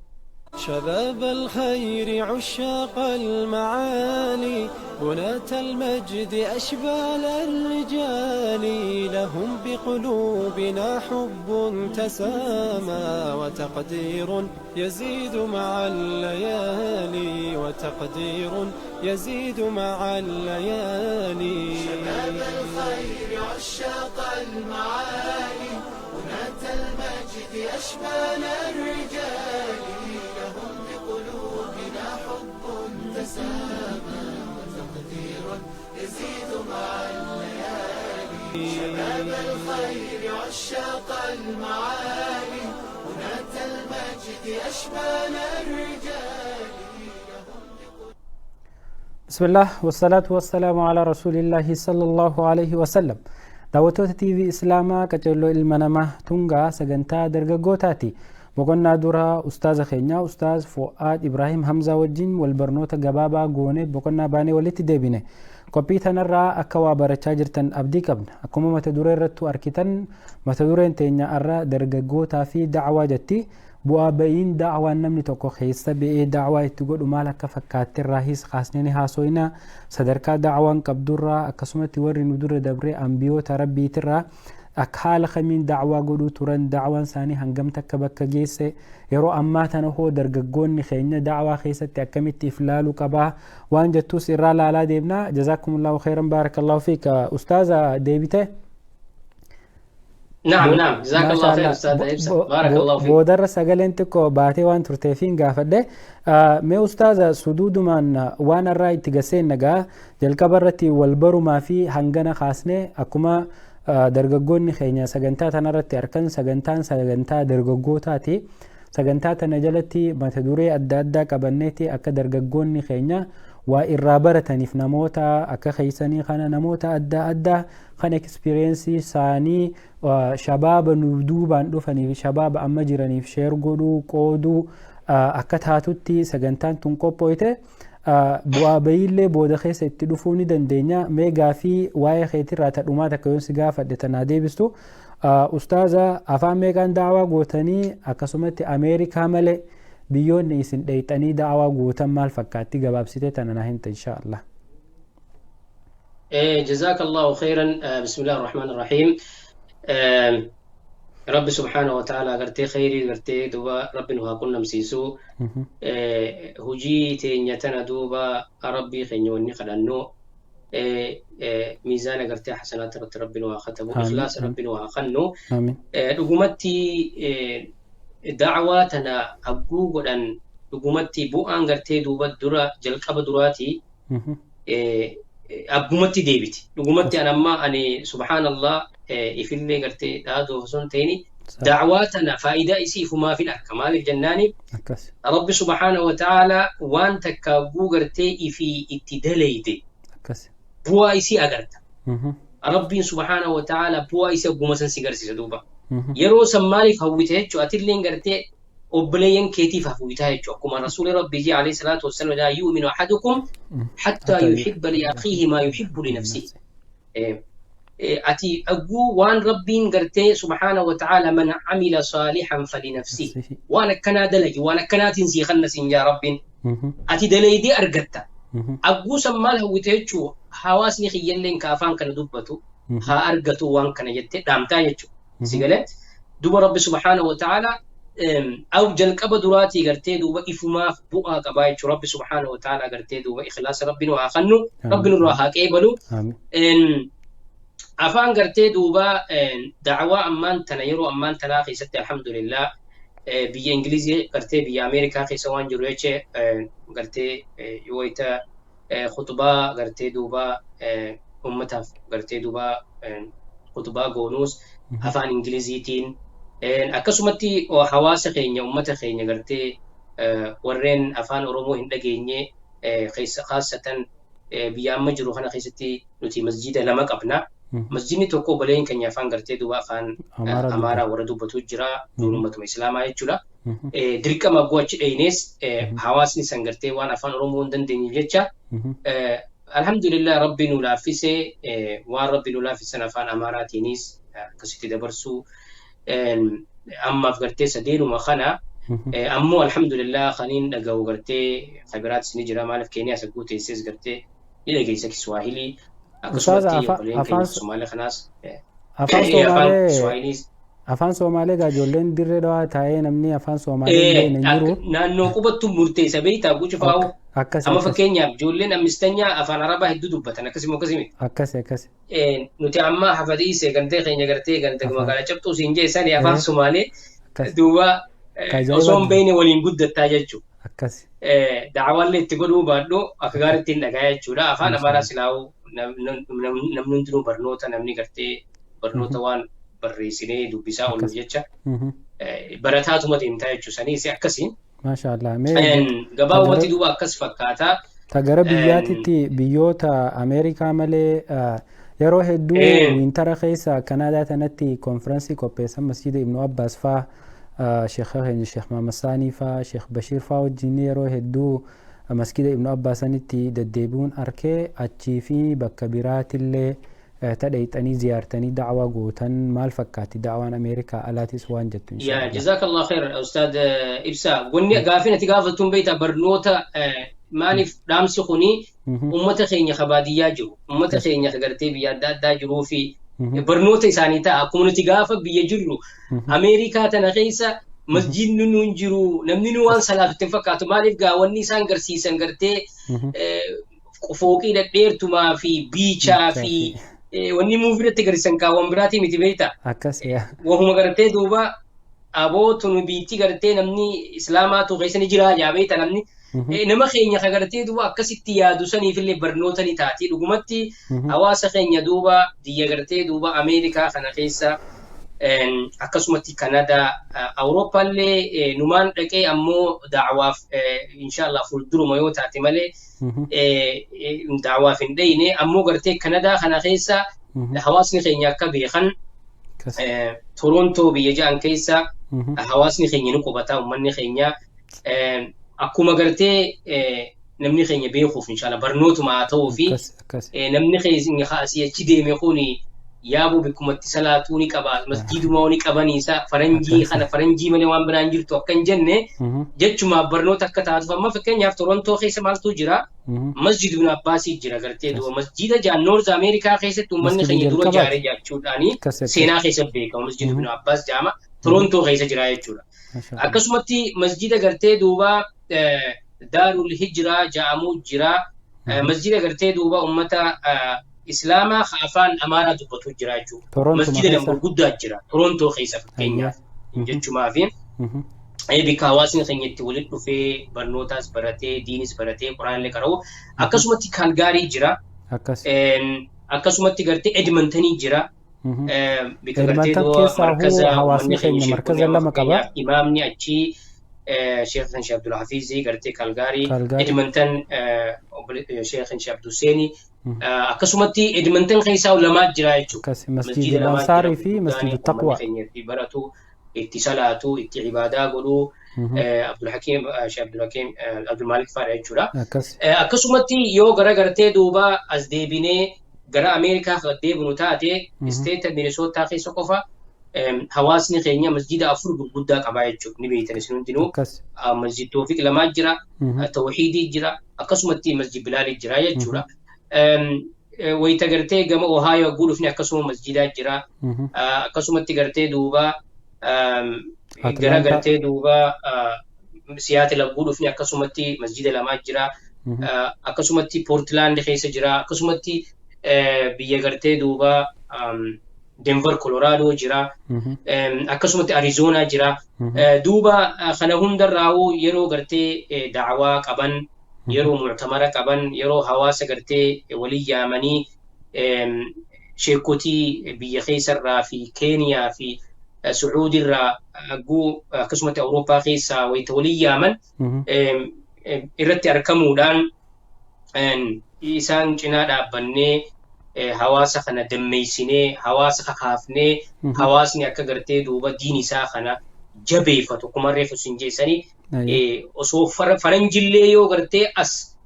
شباب الخير عشاق المعالي بناة المجد أشبال الرجال لهم بقلوبنا حب تسامى وتقدير يزيد مع الليالي وتقدير يزيد مع الليالي شباب الخير عشاق المعالي بناة المجد أشبال الرجال لهم بقلوبنا حب تسامى وتقدير يزيد مع الليالي شباب الخير عشاق المعالي بناة المجد أشبال الرجال بسم الله والصلاة والسلام على رسول الله صلى الله عليه وسلم دعوتوت تي في إسلاما كجلو المنامة تونغا سجنتا درجوتاتي بقولنا دورا أستاذ خينيا أستاذ فؤاد إبراهيم حمزة وجين والبرنوت جبابا جوني بقولنا باني ولتي ديبينه كوبيتا نرى أكوا برشاجرتن أبدي كبن أكما متدورين رتو أركتن متدورين تينيا أرى درجوتا في دعوة جتي بوابين دعوة نمني توكو خيستا بإيه دعوة تقول مالك فكات الرئيس خاصنيني هاسوينا صدركا دعوة كبدورا أكسومة توري ندور دبري أنبيو تربي ترى أكحال خمين دعوة قدو تورن دعوة ثاني هنقمتك بكا جيسي يرو أماتنا هو درققوني خينا دعوة خيستا أكمت إفلالو كبا وان جتو سيرا لالا ديبنا جزاكم الله خيرا بارك الله فيك أستاذة ديبته نعم نعم جزاك الله خير أستاذ إبسا بارك الله فيك بودر سجلنتكو باتي وان ترتيفين قافده مي أستاذ سدود من وانا الرأي تقسين نقا جلقبرتي والبرو ما في هنغانا خاصني أكما درققوني خينيا سجنتا تنرتي أركان سجنتا درققوتاتي سجنتا تنجلتي ما تدوري أدى كبنيتي أكا درققوني خينيا وإرابرتني في نموتا أكا خيساني خانا نموتا أدى خان اكسبيرينسي ساني شباب ندوبا دفني شباب أما جراني في شير قودو أكا هاتوتي سجنتان تنقوبويته bu'aabayillee booda keessa itti dhufuu ni dandeenya mee gaafii waa'ee keetirraa tadhumaa takka yoon si gaafadhe tanaa deebistu ustaaza afaan meeqaan daawaa gootanii akkasumatti ameerikaa malee biyyoonni isin dheeyxanii daawaa gootan maal fakkaatti gabaabsitee tana naa himta insha Allah. جزاك الله خيرا بسم الله الرحمن الرحيم رب سبحانه وتعالى قرتي خيري قرتي دوبا رب نوها كنا مسيسو هجي تينيتنا دوبا ربي خينيوني قدنو ميزان قرتي حسنات رب نوها ختمو إخلاص رب نوها خنو دقومتي دعواتنا أبقو قدن dhugumatti bu'aan gartee duuba dura jalqaba duraati abbumatti deebiti. Dhugumatti ani subhaanallah ifillee gartee dhaaduu osoo hin ta'in da'waatana faayidaa isii ifumaa fi dharka maaliif jennaani rabbi subhaanahu wa ta'ala waan takka gartee ifii itti dalayde bu'aa isii agarta. Rabbiin subhaanahu wa ta'ala bu'aa isii agguma san si garsiisa duuba. Yeroo san maaliif hawwite jechuudha atilleen gartee obboleeyyan keetiif hawwitaa jechuudha. Akkuma rasuulli rabbii alayhi salaatu wassalaam laa yu'minu ahadukum hattaa yuhibba li akhiihi maa yuhibbu li nafsihi. Ati agguu waan rabbiin gartee subhaanahu wa ta'ala man amila saalihan fali nafsihi waan akkanaa dalagi waan akkanaatiin sii kanna siin yaa rabbiin ati dalaydee argatta. Agguu san maal hawwite jechuudha hawaasni kiyyalleen ka afaan kana dubbatu haa argatu waan kana jettee dhaamtaa jechuudha. Sigalee duba rabbi subhaanahu wa ta'ala أو جلقبة دراتي قرتي دوبا إفما بقى قبايت ربي سبحانه وتعالى قرتي دوبا إخلاص ربنا وآخنو ربنا راها كيبلو أفان قرتي دوبا دعوة أمان تنيرو أمان تلاقي ستة الحمد لله بي إنجليزي قرتي بي أمريكا خي سوان جرويتش قرتي يويتا خطبة قرتي دوبا أمتها قرتي دوبا خطبة قونوس أفان إنجليزيتين akkasumatti hawaasa keenya ummata keenya gartee warreen afaan oromoo hin dhageenye khaasatan biyya amma jiru kana keessatti nuti masjida lama qabna. Masjidni tokko obboleeyyan keenya afaan gartee duuba afaan amaaraa warra dubbatu jira ummatuma islaamaa jechuudha. Dirqama achi dheynees hawaasni san gartee waan afaan oromoo hin dandeenyeef jecha alhamdulillah rabbi nu laaffisee waan rabbi nu laaffisan afaan amaaraatiinis akkasitti dabarsuu أما فقرتي سدينو مخنا أمو الحمد لله خلين لقوا قرتي خبرات سنجرا مالف كينيا سقوتي سيس قرتي إلى جيسك سواهيلي afaan Somaalee gaajolleen dirree dhawaa taa'ee namni afaan Somaalee hin jiru. Naannoo qubattu murteessa beektaa guutu fa'u. Amma fakkeenyaaf ijoolleen ammistanyaa afaan Arabaa hedduu dubbatan akkasimi. Akkasi. Nuti amma hafadhiise gantee keenya gartee gantee magaalaa cabxuu siin jeessanii afaan Somaalee duuba osoo hin beekne waliin guddattaa jechuudha. Akkasi. Daawwallee itti godhuu baadhu akka gaariitti hin dhagaa jechuudha. Afaan Amaaraa silaa'uu namni hundinuu barnoota namni gartee barnoota waan barreessinee dubbisaa oolu jecha barataatuma deemtaa jechuusaniis akkasiin. Maashaallah. Gabaabumatti duuba akkas fakkaataa. Tagara biyyaatitti biyyoota Ameerikaa malee yeroo hedduu wintara keessa Kanaadaa tanatti konfiraansii qopheessan masjida Ibnu Abbaas faa Sheekh Muhammad Saanii faa Sheekh Bashiir faa wajjin yeroo hedduu masjida Ibnu Abbaasanitti deddeebi'uun arkee achii fi bakka biraatillee تدعيتني زيارتني دعوة قوتن مال فكاتي دعوة أمريكا ألاتي سوان جتون يا جزاك الله خير أستاذ إبسا قلني قافين تقافتون بيتا برنوتا ماني رامسي خوني أمتا خيني خبادية جو أمتا خيني خقرتي بيادات دا جرو في برنوتا إسانيتا كومنتي قافة بيجرو أمريكا تنخيسا مسجد ننجرو نمني نوان صلاة تنفكاتو مالي قاواني سانقرسي سانقرتي فوقي لديرتما في بيشا في wanni muufiratti garsiisan kaawwan biraatii miti beektaa. Akkasiya. Wahuma gartee duuba abootu nu biitti gartee namni islaamaatu keessani jiraa jaa beektaa namni nama keenya ka gartee duuba akkasitti yaadu saniifillee barnoota ni taati. Dhugumatti hawaasa keenya duuba biyya gartee duuba Ameerikaa kana keessa akkasumatti Kanadaa Awurooppaallee numaan dhaqee ammoo da'waaf inshaallah fuulduruma yoo taate malee da'waaf hin dheyne ammoo gartee Kanadaa kana keessa hawaasni keenya akka beekan Torontoo biyya ja'an keessa hawaasni keenya ni qubata uummanni keenya akkuma gartee namni keenya beekuuf inshaallah barnootuma haa ta'uu fi namni keenya asii achi deeme kuni yaabu bikkumatti salaatuu ni qaba masjiduma ni qabaniisa faranjii kana faranjii malee waan biraan jirtu akka hin jenne jechuma barnoota akka taatuuf amma fakkeenyaaf Torontoo keessa maaltu jira masjid Ibn Abbaasii jira gartee duuba masjida jaan Noorz Ameerikaa keessatti uummanni keenya dura jaaree jechuudhaani seenaa keessa beekama masjid Ibn Abbaas jaama Torontoo keessa jira jechuudha. Akkasumatti masjida gartee duuba Daarul Hijraa ja'amuu jira masjida gartee duuba ummata إسلامه خافان أمارة دبتو جراجو مسجد لما قدّا جرا تورونتو خيسا فكينيا إنجتشو ما فين bika hawaasni keenyatti walitti dhufee barnootaas baratee diinis baratee quraanillee qara'u akkasumatti Kaalgaarii jira akkasumatti gartee Edmontonii jira bika gartee markaza hawaasni keenya markaza lama qaba imaamni achi Sheekh Sheikh Abdul Hafiz gartee Kaalgaarii Edmonton Sheekh Sheikh Abdul Hussein akkasumatti Edmonton keessa ulamaa jira jechuudha masjid al-Ansari fi masjid al-Taqwa baratu itti salaatu itti ibaadaa godhu Abdul Hakim Sheikh Abdul Hakim Abdul Malik Faara jechuudha akkasumatti yoo gargartee duuba as deebinee gara Ameerikaa deebinu taate state Minnesota keessa qofa hawaasni keenya masjida 4 gurguddaa qaba jechuudha ni beektan isin hundinuu masjid Tawfiq lamaa jira Tawhiidii jira akkasumatti masjid Bilaal jira jechuudha wayita gartee gama Ohio guudufni akkasuma masjidaa jira akkasumatti gartee duuba gara gartee duuba Seattle guudufni akkasumatti masjida lamaa jira akkasumatti Portland keessa jira akkasumatti biyya gartee duuba Denver Colorado jira akkasumatti Arizona jira duuba kana hundarraa'u yeroo gartee da'awaa qaban yeroo mu'tamara qaban yeroo hawaasa gartee walii yaamanii sheekotii biyya keessarraa fi Keeniyaa fi Sacuudiirraa akkasumatti Awurooppaa keessaa wayita walii yaaman irratti argamuudhaan isaan cinaa dhaabbannee hawaasa kana dammeessinee hawaasa kakaafnee hawaasni akka gartee duuba diin isaa kana jabeeffatu kuma reefu sin jeessanii osoo faranjillee yoo gartee as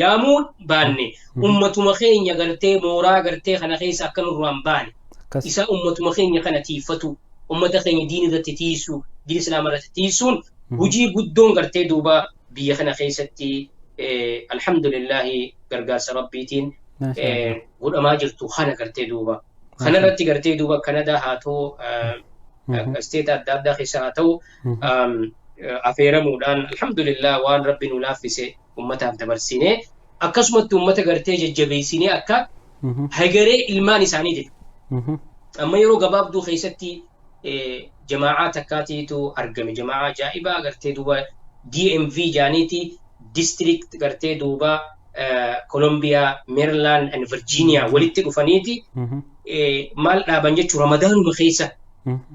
yaamuu baanne ummatuma keenya gartee mooraa gartee kana keessa akka nurraan baane isa ummatuma keenya kana tiifatu ummata keenya diin irratti tiisu diin islaama irratti tiisuun hujii guddoon gartee duuba biyya kana keessatti alhamdulillah gargaarsa rabbiitiin godhamaa jirtu kana gartee duuba kana irratti gartee duuba Kanadaa haa ta'u state adda addaa keessa haa ta'u afeeramuudhaan alhamdulillah waan rabbi nu laaffise ummataaf dabarsinee akkasumatti ummata gartee jajjabeessinee akka hagaree ilmaan isaaniitiif amma yeroo gabaabduu keessatti jamaa'aa takkaatiitu argame jamaa'aa ajaa'ibaa gartee duuba DMV jaaniiti district gartee duuba Columbia, Maryland and Virginia walitti dhufaniiti maal dhaaban jechuu ramadaanuma keessa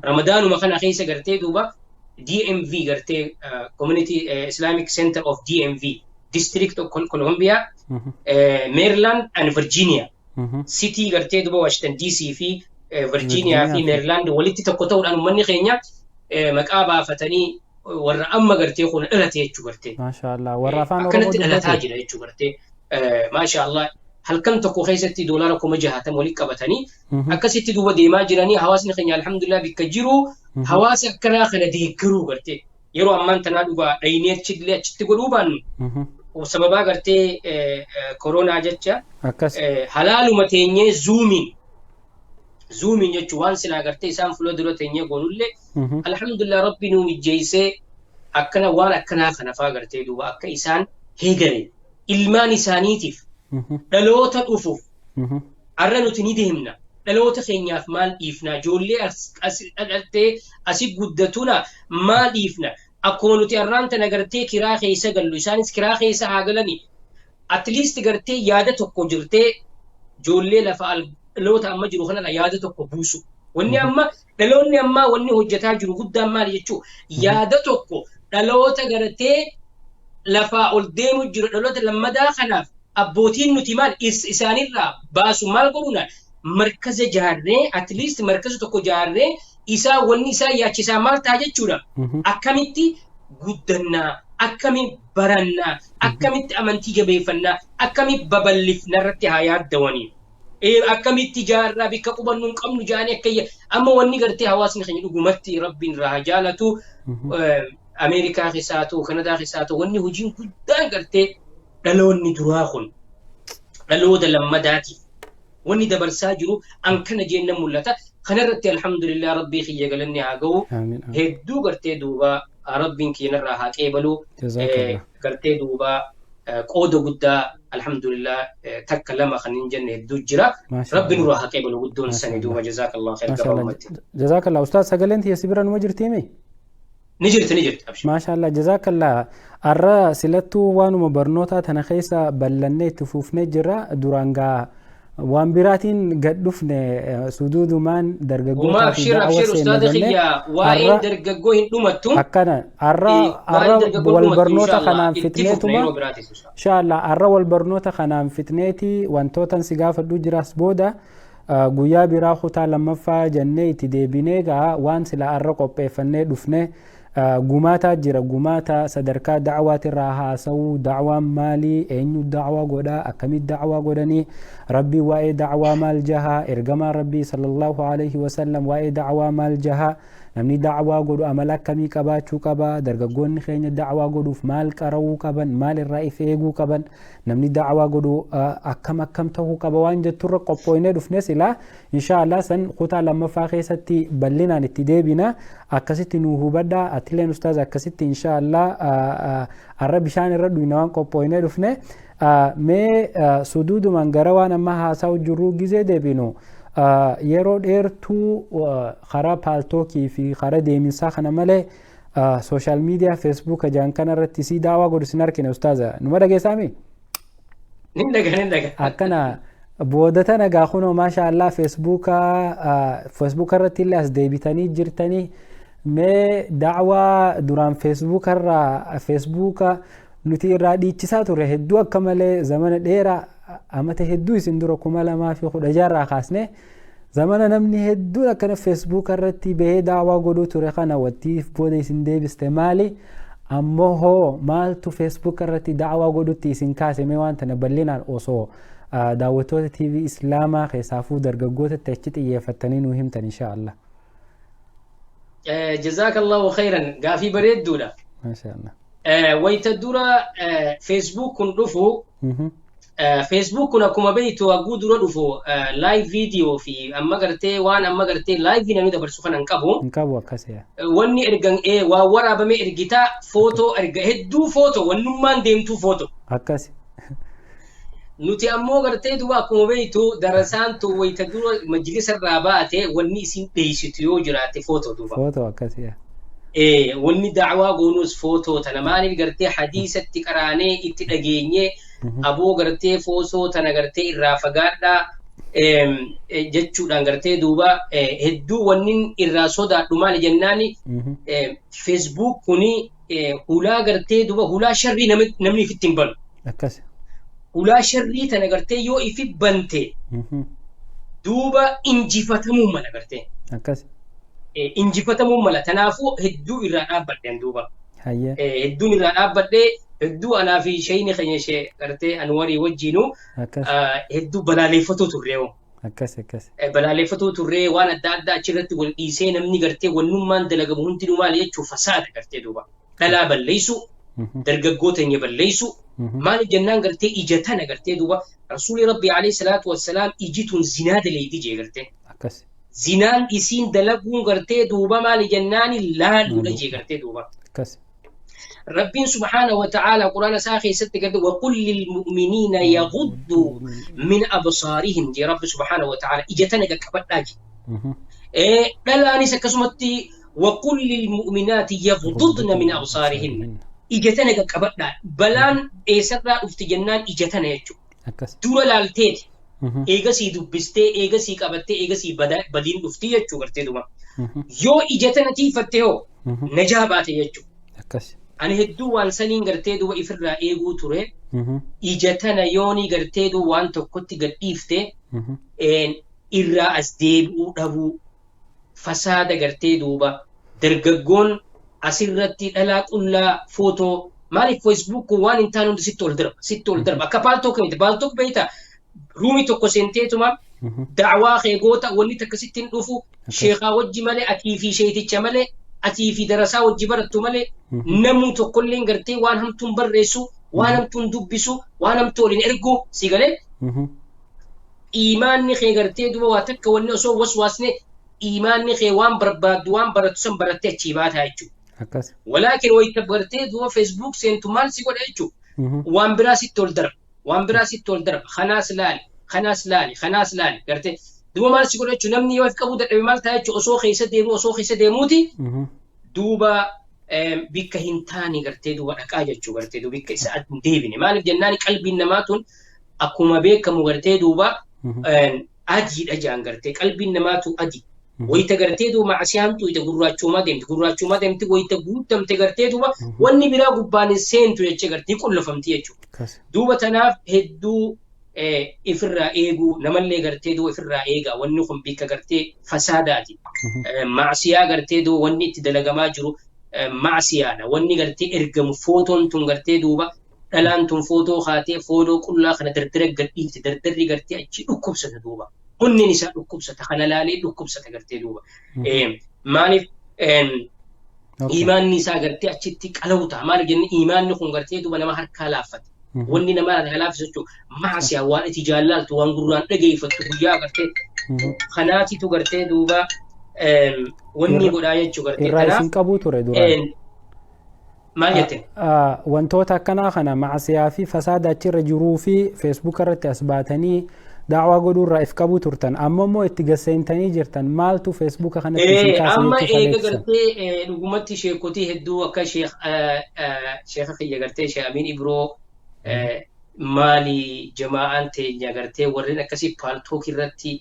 ramadaanuma kana keessa gartee duuba DMV gartee Community Islamic Center of DMV District of Columbia, Maryland and Virginia City gartee duuba Washington DC fi Virginia fi Maryland walitti tokko ta'uudhaan uummanni keenya maqaa baafatanii warra amma gartee kun dhalate jechuu gartee maashaallah warra afaan akkanatti dhalataa jira jechuu gartee maashaallah halkan tokko keessatti $60,000 walitti qabatanii akkasitti duuba deemaa jiranii hawaasni keenya alhamdulillah bikka jiru hawaasa akkanaa kana deeggaruu gartee yeroo ammaan tanaa dhugaa dhaynee achitti godhuu baannu sababaa gartee koronaa jecha halaaluma teenyee zoomiin jechuun waan silaa gartee isaan fuula dura teenyee goonullee alhamdulillah rabbi nuu mijjeessee akkana waan akkanaa kana fa'aa gartee duuba akka isaan heegare ilmaan isaaniitiif dhaloota dhufuuf arra nuti ni deemna dhaloota keenyaaf maal dhiifna ijoollee as dhalattee asi guddatuna maal dhiifna akkuma nuti arraan tana gartee kiraa keessa gallu isaanis kiraa keessa haa galani at least gartee yaada tokko jirtee ijoollee lafa dhaloota amma jiru kanarra yaada tokko buusu wanni amma dhaloonni amma wanni hojjetaa jiru guddaan maal jechuu yaada tokko dhaloota gartee lafa ol deemu jiru dhaloota lammadaa kanaaf abbootiin nuti maal isaanirraa baasu maal godhuna markaza jaarree at least markaza tokko jaarree isaa wanni isaa yaachisaa maal ta'a jechuudha akkamitti guddannaa akkamitti barannaa akkamitti amantii jabeeffannaa akkamitti babal'ifna irratti haa yaaddawanii akkamitti jaarraa bikka qubannu qabnu jaanii akkayya amma wanni gartee hawaasni keenya dhugumatti rabbiin irraa jaalatu Ameerikaa keessaa ta'u Kanadaa keessaa ta'u wanni hojiin guddaan gartee dhaloonni duraa kun dhaloota lammadaatiif wanni dabarsaa jiru an kana jeenna mul'ata kanarratti alhamdulillah rabbii kiyya galanni haa ga'u hedduu gartee duuba rabbiin kiyyarraa haa qeebalu gartee duuba qooda guddaa alhamdulillah takka lama kan hin jenne hedduu jira rabbiin irraa haa qeebalu guddoon sani duuba jazaakallahu khair gabaabumatti jazaakallahu ustaaz sagaleen tiyya sibira numa jirtiimi نجرت ما شاء الله جزاك الله الرا سلتو وانو مبرنوتا تنخيسا بلني تفوفني جرا دورانغا وان براتين قدفنا سدود مان درجو وما ابشر استاذ خيا وين درجو هندومتو اكنا الرا والبرنوتا خنام فتنيتما ان شاء الله الرا والبرنوتا خنام فتنيتي وانتوتن سقاف الدجراس بودا guyyaa biraa kutaa lammaffaa jennee itti deebineegaa waan sila arra qopheeffannee dhufne gumaataa jira gumaata sadarkaa da'awaatirraa haasa'uu da'awaan maalii eenyu da'awaa godhaa akkamitti da'awaa godhanii rabbii waa'ee da'awaa maal jahaa ergamaa rabbii sallallahu alaihi wasallam waa'ee da'awaa maal jahaa namni da'awaa godhu amala akkamii qabaachuu qaba dargaggoonni keenya da'awaa godhuuf maal qara'uu qaban maal irraa if eeguu qaban namni da'awaa godhu akkam ta'uu qaba waan jetturra qophooynee dhufne silaa inshaallah san kutaa lammaffaa keessatti bal'inaan itti deebina akkasitti nu hubadhaa atileen ustaaz akkasitti inshaallah arra bishaan irra dhuyna waan qophooynee dhufne mee suduudumaan gara waan amma haasa'u jirru gizee deebinu yeroo dheertuu karaa paaltookii fi karaa deeminsaa kana malee sooshaal miidiyaa feesbuuk ajaan kana irratti si daawaa godhu sin argine ustaaza numa dhageessaami? Nin dhaga. Akkana boodata nagaa kunoo maasha Allah feesbuuka irratti illee as deebitanii jirtanii mee daawaa duraan feesbuuka nuti irraa dhiichisaa ture hedduu akka malee zamana dheeraa amata hedduu isin dura 2016 kaasne zamana namni hedduun akkana feesbuuk irratti bahee daawaa godhuu ture kana wattiif booda isin deebiste maali ammoo hoo maaltu feesbuuk irratti daawaa godhutti isin kaase mee waan tana bal'inaan osoo daawwattoota TV Islaamaa keessaafuu dargaggootatti achi xiyyeeffatanii nuu himtan inshaallah. Jazaakallahu khayran gaafii bareedduudha. Masha Allah. Wayita dura feesbuuk kun dhufu Facebook kun akkuma beeytu wagguu dura dhufu live video fi amma gartee waan amma gartee live namni dabarsu kan hin qabu akkasii wanni ergan waa waraabame ergita foto erga hedduu foto wannummaan deemtu foto akkasii nuti ammoo gartee duba akkuma beeytu darasaan tu wayita dura majlisa irraa baate wanni isin dheeysitu yoo jiraate foto duba foto akkasii wanni da'waa goonus foto tana maaliif gartee hadiisatti qaraanee itti dhageenye aboo gartee foosoo tana gartee irraa fagaadhaa jechuudhaan gartee duuba hedduu wannin irraa sodaadhu maali jennaani feesbuuk kuni hulaa gartee duuba hulaa sharrii namni ifitti hin banu akkasi hulaa sharrii tana gartee yoo ifi bante duuba injifatamuu mala gartee akkasi injifatamuu mala tanaafuu hedduu irraa dhaabbadheen duuba hedduun irraa dhaabbadhee hedduu anaa fi shayni keenya ishee gartee anwarii wajjinu hedduu balaaleeffatuu turreewo balaaleeffatuu turree waan adda addaa achirratti wal dhiisee namni gartee wannummaan dalagamu hundinuu maal jechuu fasaada gartee duuba dhalaa balleessu dargaggoota keenya balleessu maal jennaan gartee ija tana gartee duuba rasuuli rabbii alayhi salaatu wassalaam ijituun zinaa daleeyti jee gartee zinaan isiin dalaguun gartee duuba maal jennaani laaluudha jee gartee duuba ربي سبحانه وتعالى قرآن ساخي ستة وقل للمؤمنين يغضوا من أبصارهم جي رب سبحانه وتعالى إجتنا كبتاجي لا نسك سمتي وقل للمؤمنات يغضضن من أبصارهن إجتنا كبتاجي بلان إيسرا افتجنان إجتنا يجو دورا لالتيت إيغسي دبستي إيغسي كبتي إيغسي بدين افتي يجو غرتي دوما يو إجتنا تيفتيو نجابات يجو ani hedduu waan saniin gartee duuba ifirraa eeguu ture ija tana yoonii gartee duuba waan tokkotti gadhiifte irraa as deebi'uu dhabuu fasaada gartee duuba dargaggoon asirratti dhalaa qullaa footoo maaliif feesbuuk waan hin taane hundi sitti ol darba akka paaltook miti paaltook beeyta ruumii tokko seenteetuma da'waa keegoota wanni takka sitti hin dhufu sheekaa wajji malee atii fi sheeticha malee atii fi darasaa wajji barattu malee namni tokkolleen gartee waan hamtuun barreessu waan hamtuun dubbisu waan hamtuu waliin ergu si galee iimaanni kee gartee duba waa takka wanni osoo waswaasne iimaanni kee waan barbaaddu waan baratu san barattee achii baataa jechuudha. Walaakin wayita gartee duba feesbuuk seentu maal si godha jechuudha waan biraa sitti ol darba kanaas laali gartee duba maal si godha jechuudha namni yoo qabuu dadhabe maal ta'a jechuudha osoo keessa deemuuti duuba bikka hin taane gartee duuba dhaqaa jechuu gartee duuba bikka isa hin deebine maaliif jennaan qalbiin namaa tun akkuma beekamu gartee duuba adiidha jaan gartee qalbiin namaatu adii wayita gartee duuba macasiyaamtu wayita gurraachumaa deemti wayita guutamte gartee duuba wanni biraa gubbaan hin seentu jecha gartee qullafamti jechuudha. Duuba tanaaf hedduu ifirraa eeguu namallee gartee duuba ifirraa eegaa wanni kun bikka gartee fasaadaati. Macasiyaa gartee duuba wanni itti dalagamaa jiru macasiyaadha. Wanni gartee ergamu footoon tun gartee duuba dhalaan tun footoo kaatee fooloo qullaa kana dardara gadhiifte dardarri gartee achi dhukkubsata duuba. Onneen isaa dhukkubsata kana laalee dhukkubsata gartee duuba. Maaliif imaanni isaa gartee achitti qalawuta maaliif jenne imaanni kun gartee duuba nama harkaa laaffate. Wanni nama harkaa laaffise jechuun macasiyaa waan itti jaallaltu waan gurraan dhageeffattu guyyaa gartee kanaatitu gartee duuba wanni godhaa jechuu gartee irraa isin qabuu ture duraan. Maal jettee? Wantoota akkanaa kana macasiyaa fi fasaada achirra jiruu fi feesbuuk irratti as baatanii daawaa godhuurraa if qabuu turtan amma immoo itti gasseentanii jirtan maaltu feesbuuka kanatti isin kaasanii amma eega gartee dhugumatti sheekotii hedduu akka sheekha kiyya gartee sheekh Amiin Ibroo maali jamaa'aan teenya gartee warreen akkasii paaltook irratti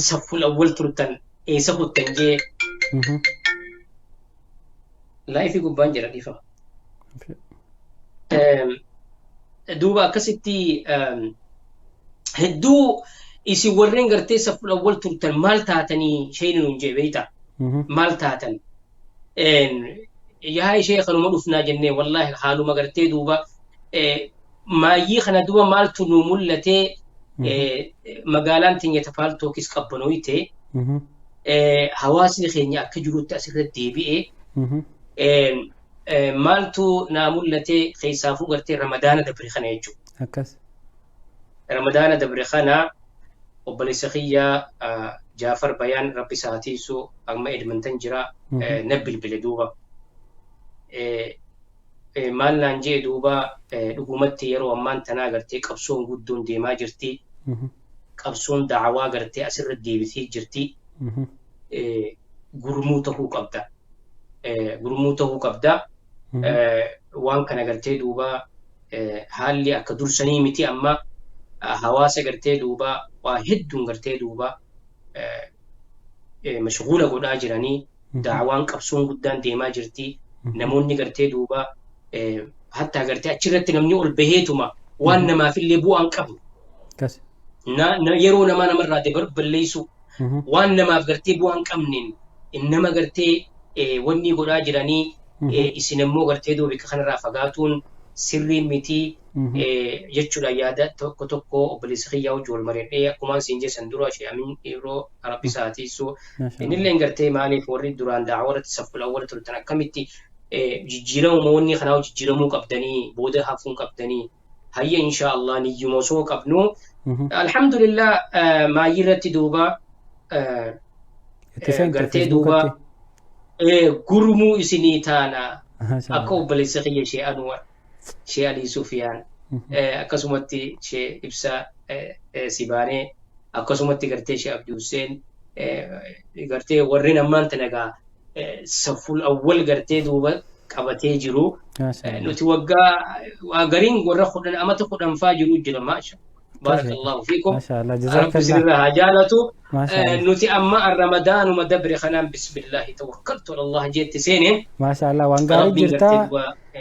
safful awwal turtan eessa kuttan jee laayifii gubbaan jira dhiifama. Duuba akkasitti hedduu isin warreen gartee safful awwal turtan maal taatanii shayni nuun jee beeyta maal taatan yaa ishee kanuma dhufnaa jennee wallaahi haaluma gartee duuba maayyii kana duuba maaltu nu mul'atee magaalaan teenya paaltookis qabbanooyte hawaasni keenya akka jirutti asirratti deebi'ee maaltu naa mul'atee keessaafuu gartee ramadaana dabre kana jechuudha. Akkas. Ramadaana dabre kana obboleessa kiyyaa Jaafar Bayaan rabbi isaatiisu amma Edmonton jira na bilbile duuba. Maal naan jee duuba dhugumatti yeroo ammaan tanaa gartee qabsoon guddoon deemaa jirti. Qabsoon daawaa gartee asirra deebitee jirti. Gurmuu ta'uu qabda. Gurmuu ta'uu qabda. Waan kana gartee duuba haalli akka dursanii miti amma hawaasa gartee duuba waa hedduun gartee duuba mashghuula godhaa jiranii daawaan qabsoon guddaan deemaa jirti. Namoonni gartee duuba hatta gartee achirratti namni ol baheetuma waan namaafillee bu'aan qabu. Yeroo namarraa balleessu waan namaaf gartee bu'aan qabneen nama gartee wanni godhaa jiranii isin immoo gartee duuba bikka kanarraa fagaatuun sirrii miti jechuudha yaada tokko tokko obboleessa kiyyaa hojii wal mari'adhee akkuma isin jeessan dura ishee Amiin Ibroo rabbi isaatiisu innillee gartee maaliif warri duraan daawwarratti saffula awwala turtan akkamitti jijjiiramuma wanni kanaa jijjiiramuu qabdanii booda hafuun qabdanii hayya insha Allah niyyuma osoo qabnu alhamdulillah maayii irratti duuba gartee duuba gurmuu isinii taana akka obboleessa kiyya ishee Anwar ishee Alii Sufiyaan akkasumatti ishee Ibsaa Sibaanee akkasumatti gartee ishee Abdii Hussein gartee warreen ammaan tanagaa safful awwal gartee duuba qabatee jiru nuti waggaa gariin warra amata 10 jiru jira maasha barakallahu fiikum rabbi sirraa jaalatu nuti amma ar-ramadaan madabri khanaan bismillahi tawakkaltu ala Allah jetti seene maasha Allah waan gaarii jirta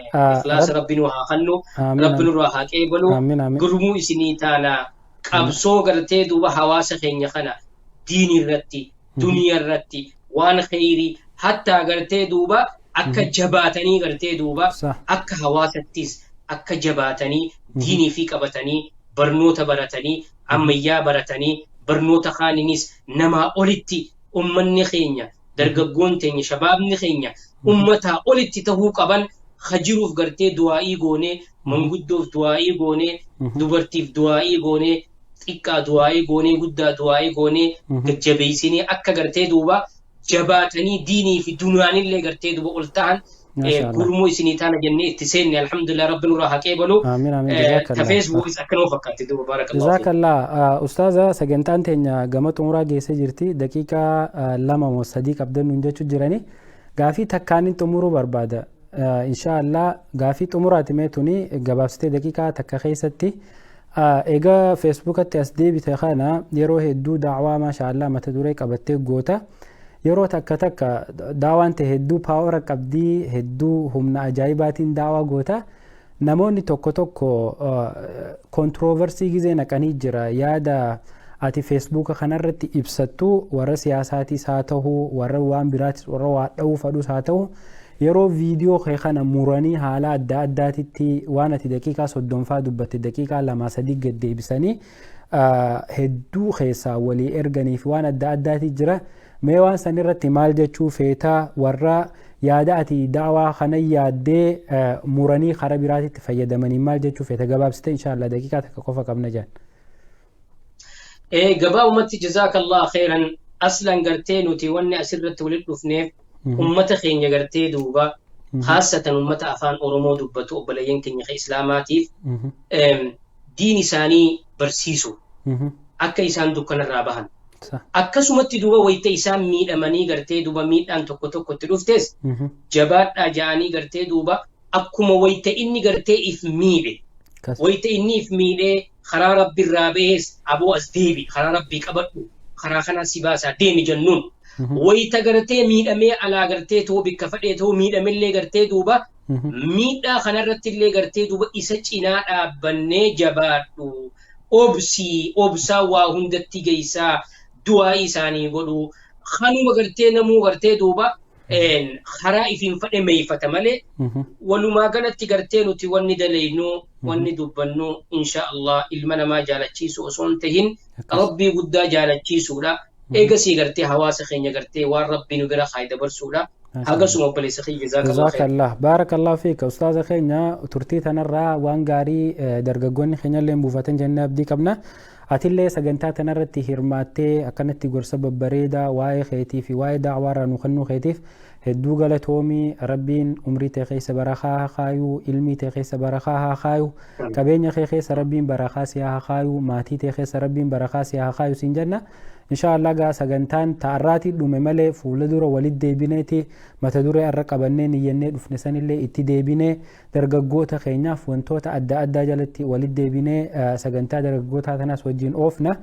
ikhlas rabbinu haa khallu rabbinu haa qeebalu gurmuu isinii taana qabsoo gartee duuba hawaasa keenya kana diin irratti duniyaa irratti waan khayrii hatta gartee duuba akka jabaatanii gartee duuba akka hawaasattis akka jabaatanii diinii fi qabatanii barnoota baratanii ammayyaa baratanii barnoota kaaninis namaa olitti ummanni keenya dargaggoon teenya shabaabni keenya ummataa olitti tahuu qaban hajiruuf gartee du'aa'ii goonee manguddoof du'aa'ii goonee dubartiif du'aa'ii goonee xiqqaa du'aa'ii goonee guddaa du'aa'ii goonee gajjabeessinee akka gartee duuba jabaatanii diinii fi dunyaanillee gartee duuba ol ta'an gurmuu isinii taana jennee itti seenne alhamdulillah rabbi nurraa haa qeebalu ta feesbuukis akkanuma fakkaatti duuba baarakallahu jazaakallaa ustaaza sagantaan teenya gama xumuraa geessee jirti daqiiqaa 2 moo 3 qabdannu jechuu jirani gaafii takkaanin xumuruu barbaada إن شاء الله قافي تمرات ميتوني قبابستي دقيقة تكخيستي إيجا فيسبوك التأسدي بتخانا يروه الدو دعوة ما شاء الله متدوري قبتي قوتا يروه تكا دعوة انت هدو باورا قبدي هدو همنا أجايبات دعوة قوتا نموني توكو كونتروفرسي جزي نكاني جرا يادا ati feesbuuka kanarratti ibsattu warra siyaasaatiis haa ta'u warra waan biraatis warra waa dha'uu fadhus haa ta'u yeroo viidiyoo kee kana muranii haala adda addaatitti waan ati daqiiqaa 30 dubbatte daqiiqaa 2-3 gad deebisanii hedduu keessaa walii erganiif waan adda addaati jira mee waan san irratti maal jechuu feetaa warra yaada ati daawaa kana yaaddee muranii karaa biraatitti fayyadamanii maal jechuu feeta gabaabsite inshallah daqiiqaa takka qofa qabna jaan. gabaa ummatti jazakallah khairan aslan gartee nuti wanni asirratti walitti dhufneef ummata keenya gartee duuba haasatan ummata afaan oromoo dubbatu obboleeyyan keenya islaamaatiif diin isaanii barsiisu akka isaan dukkanarraa bahan akkasumatti duuba wayita isaan miidhamanii gartee duuba miidhaan tokko tokkotti dhuftes jabaadhaa ja'anii gartee duuba akkuma wayita inni gartee if miidhe wayita inni if miidhee karaa rabbi irraa ba'ees aboo as deebi karaa rabbii qabadhu karaa kana si baasaa deemi jennuun wayita gartee miidhamee alaa gartee ta'uu bikka fadhee ta'uu miidhamillee gartee duuba miidhaa kanarratti illee gartee duuba isa cinaa dhaabbannee jabaadhu obsaa waa hundatti geessaa du'aa isaanii godhu kanuma gartee namuu gartee duuba karaa ifiin fadhe meeyfata malee walumaa galatti gartee nuti wanni dalaynu wanni dubbannu insha Allah ilma namaa jaalachiisu osoo hin tahin rabbii guddaa jaalachiisuudha eegasii gartee hawaasa keenya gartee waan rabbii nu bira haa dabarsuudha hagasuma obboleessa kiyya jazakallah barakallahu fiika ustaaza keenya turtii tanarraa waan gaarii dargaggoonni keenya illee buufatan jennee abdii qabna atillee sagantaa tanarratti hirmaattee akkanatti gorsa babbareedaa waa'ee keetii fi waa'ee da'waarraa nu kennuu keetiif hedduu galatoomii rabbiin umrii tee keessa barakaa haa kaayuu ilmii tee keessa barakaa haa kaayuu qabeenya kee keessa rabbiin barakaa si haa kaayuu maatii tee keessa rabbiin barakaa si haa kaayuu siin jenna inshallah gaa sagantaan ta'arraati dhume malee fuula dura walitti deebineeti mata duree arra qabannee niyyannee dhufne sanillee itti deebinee dargaggoota keenyaaf wantoota adda addaa jalatti walitti deebinee sagantaa dargaggoota tanaas wajjin oofna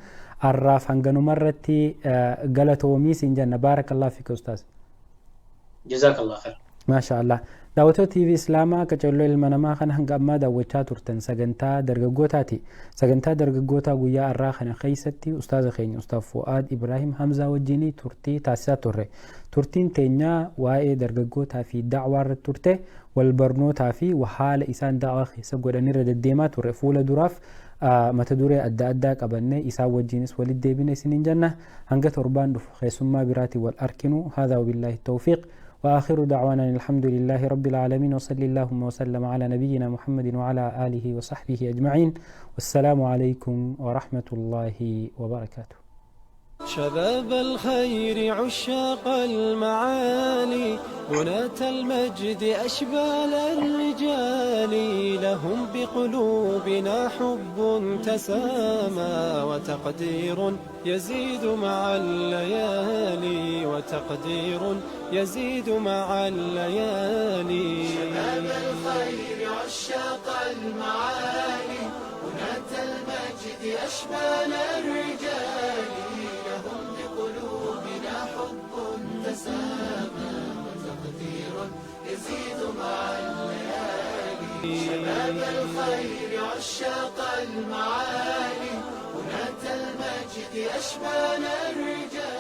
arraaf hanganumarratti galatoomii siin jenna baarakallahu fiik ustaaz. jazakallah khair. maasha Allah daawwattoota TV Islaamaa qacarroo ilma namaa kan hanga ammaa daawwachaa turtan sagantaa dargaggootaati. Sagantaa dargaggootaa guyyaa har'aa kana keessatti ustaaza keenya Ustaaz Fu'aad Ibrahim Hamzaa wajjin turtii taasisaa turre. Turtiin teenya waa'ee dargaggootaa fi da'waa irratti turte wal barnootaa fi haala isaan da'waa keessa godhanirra deddeemaa turre fuula duraaf mata duree adda addaa qabannee isaan wajjinis walitti deebine isiniin jenna hanga torbaan dhufu keessummaa biraatiin wal arkinu haadaa wabillahi tawfiiq. وآخر دعوانا الحمد لله رب العالمين وصلى اللهم وسلم على نبينا محمد وعلى آله وصحبه أجمعين والسلام عليكم ورحمة الله وبركاته. شباب الخير عشاق المعالي بناة المجد أشبال الرجال لهم بقلوبنا حب تسامى وتقدير يزيد مع الليالي وتقدير يزيد مع الليالي. شباب الخير عشاق المعالي بناة المجد أشبال الرجال لهم بقلوبنا حب تسامى وتقدير يزيد مع الليالي. شباب الخير عشاق المعالي بناة المجد أشبال الرجال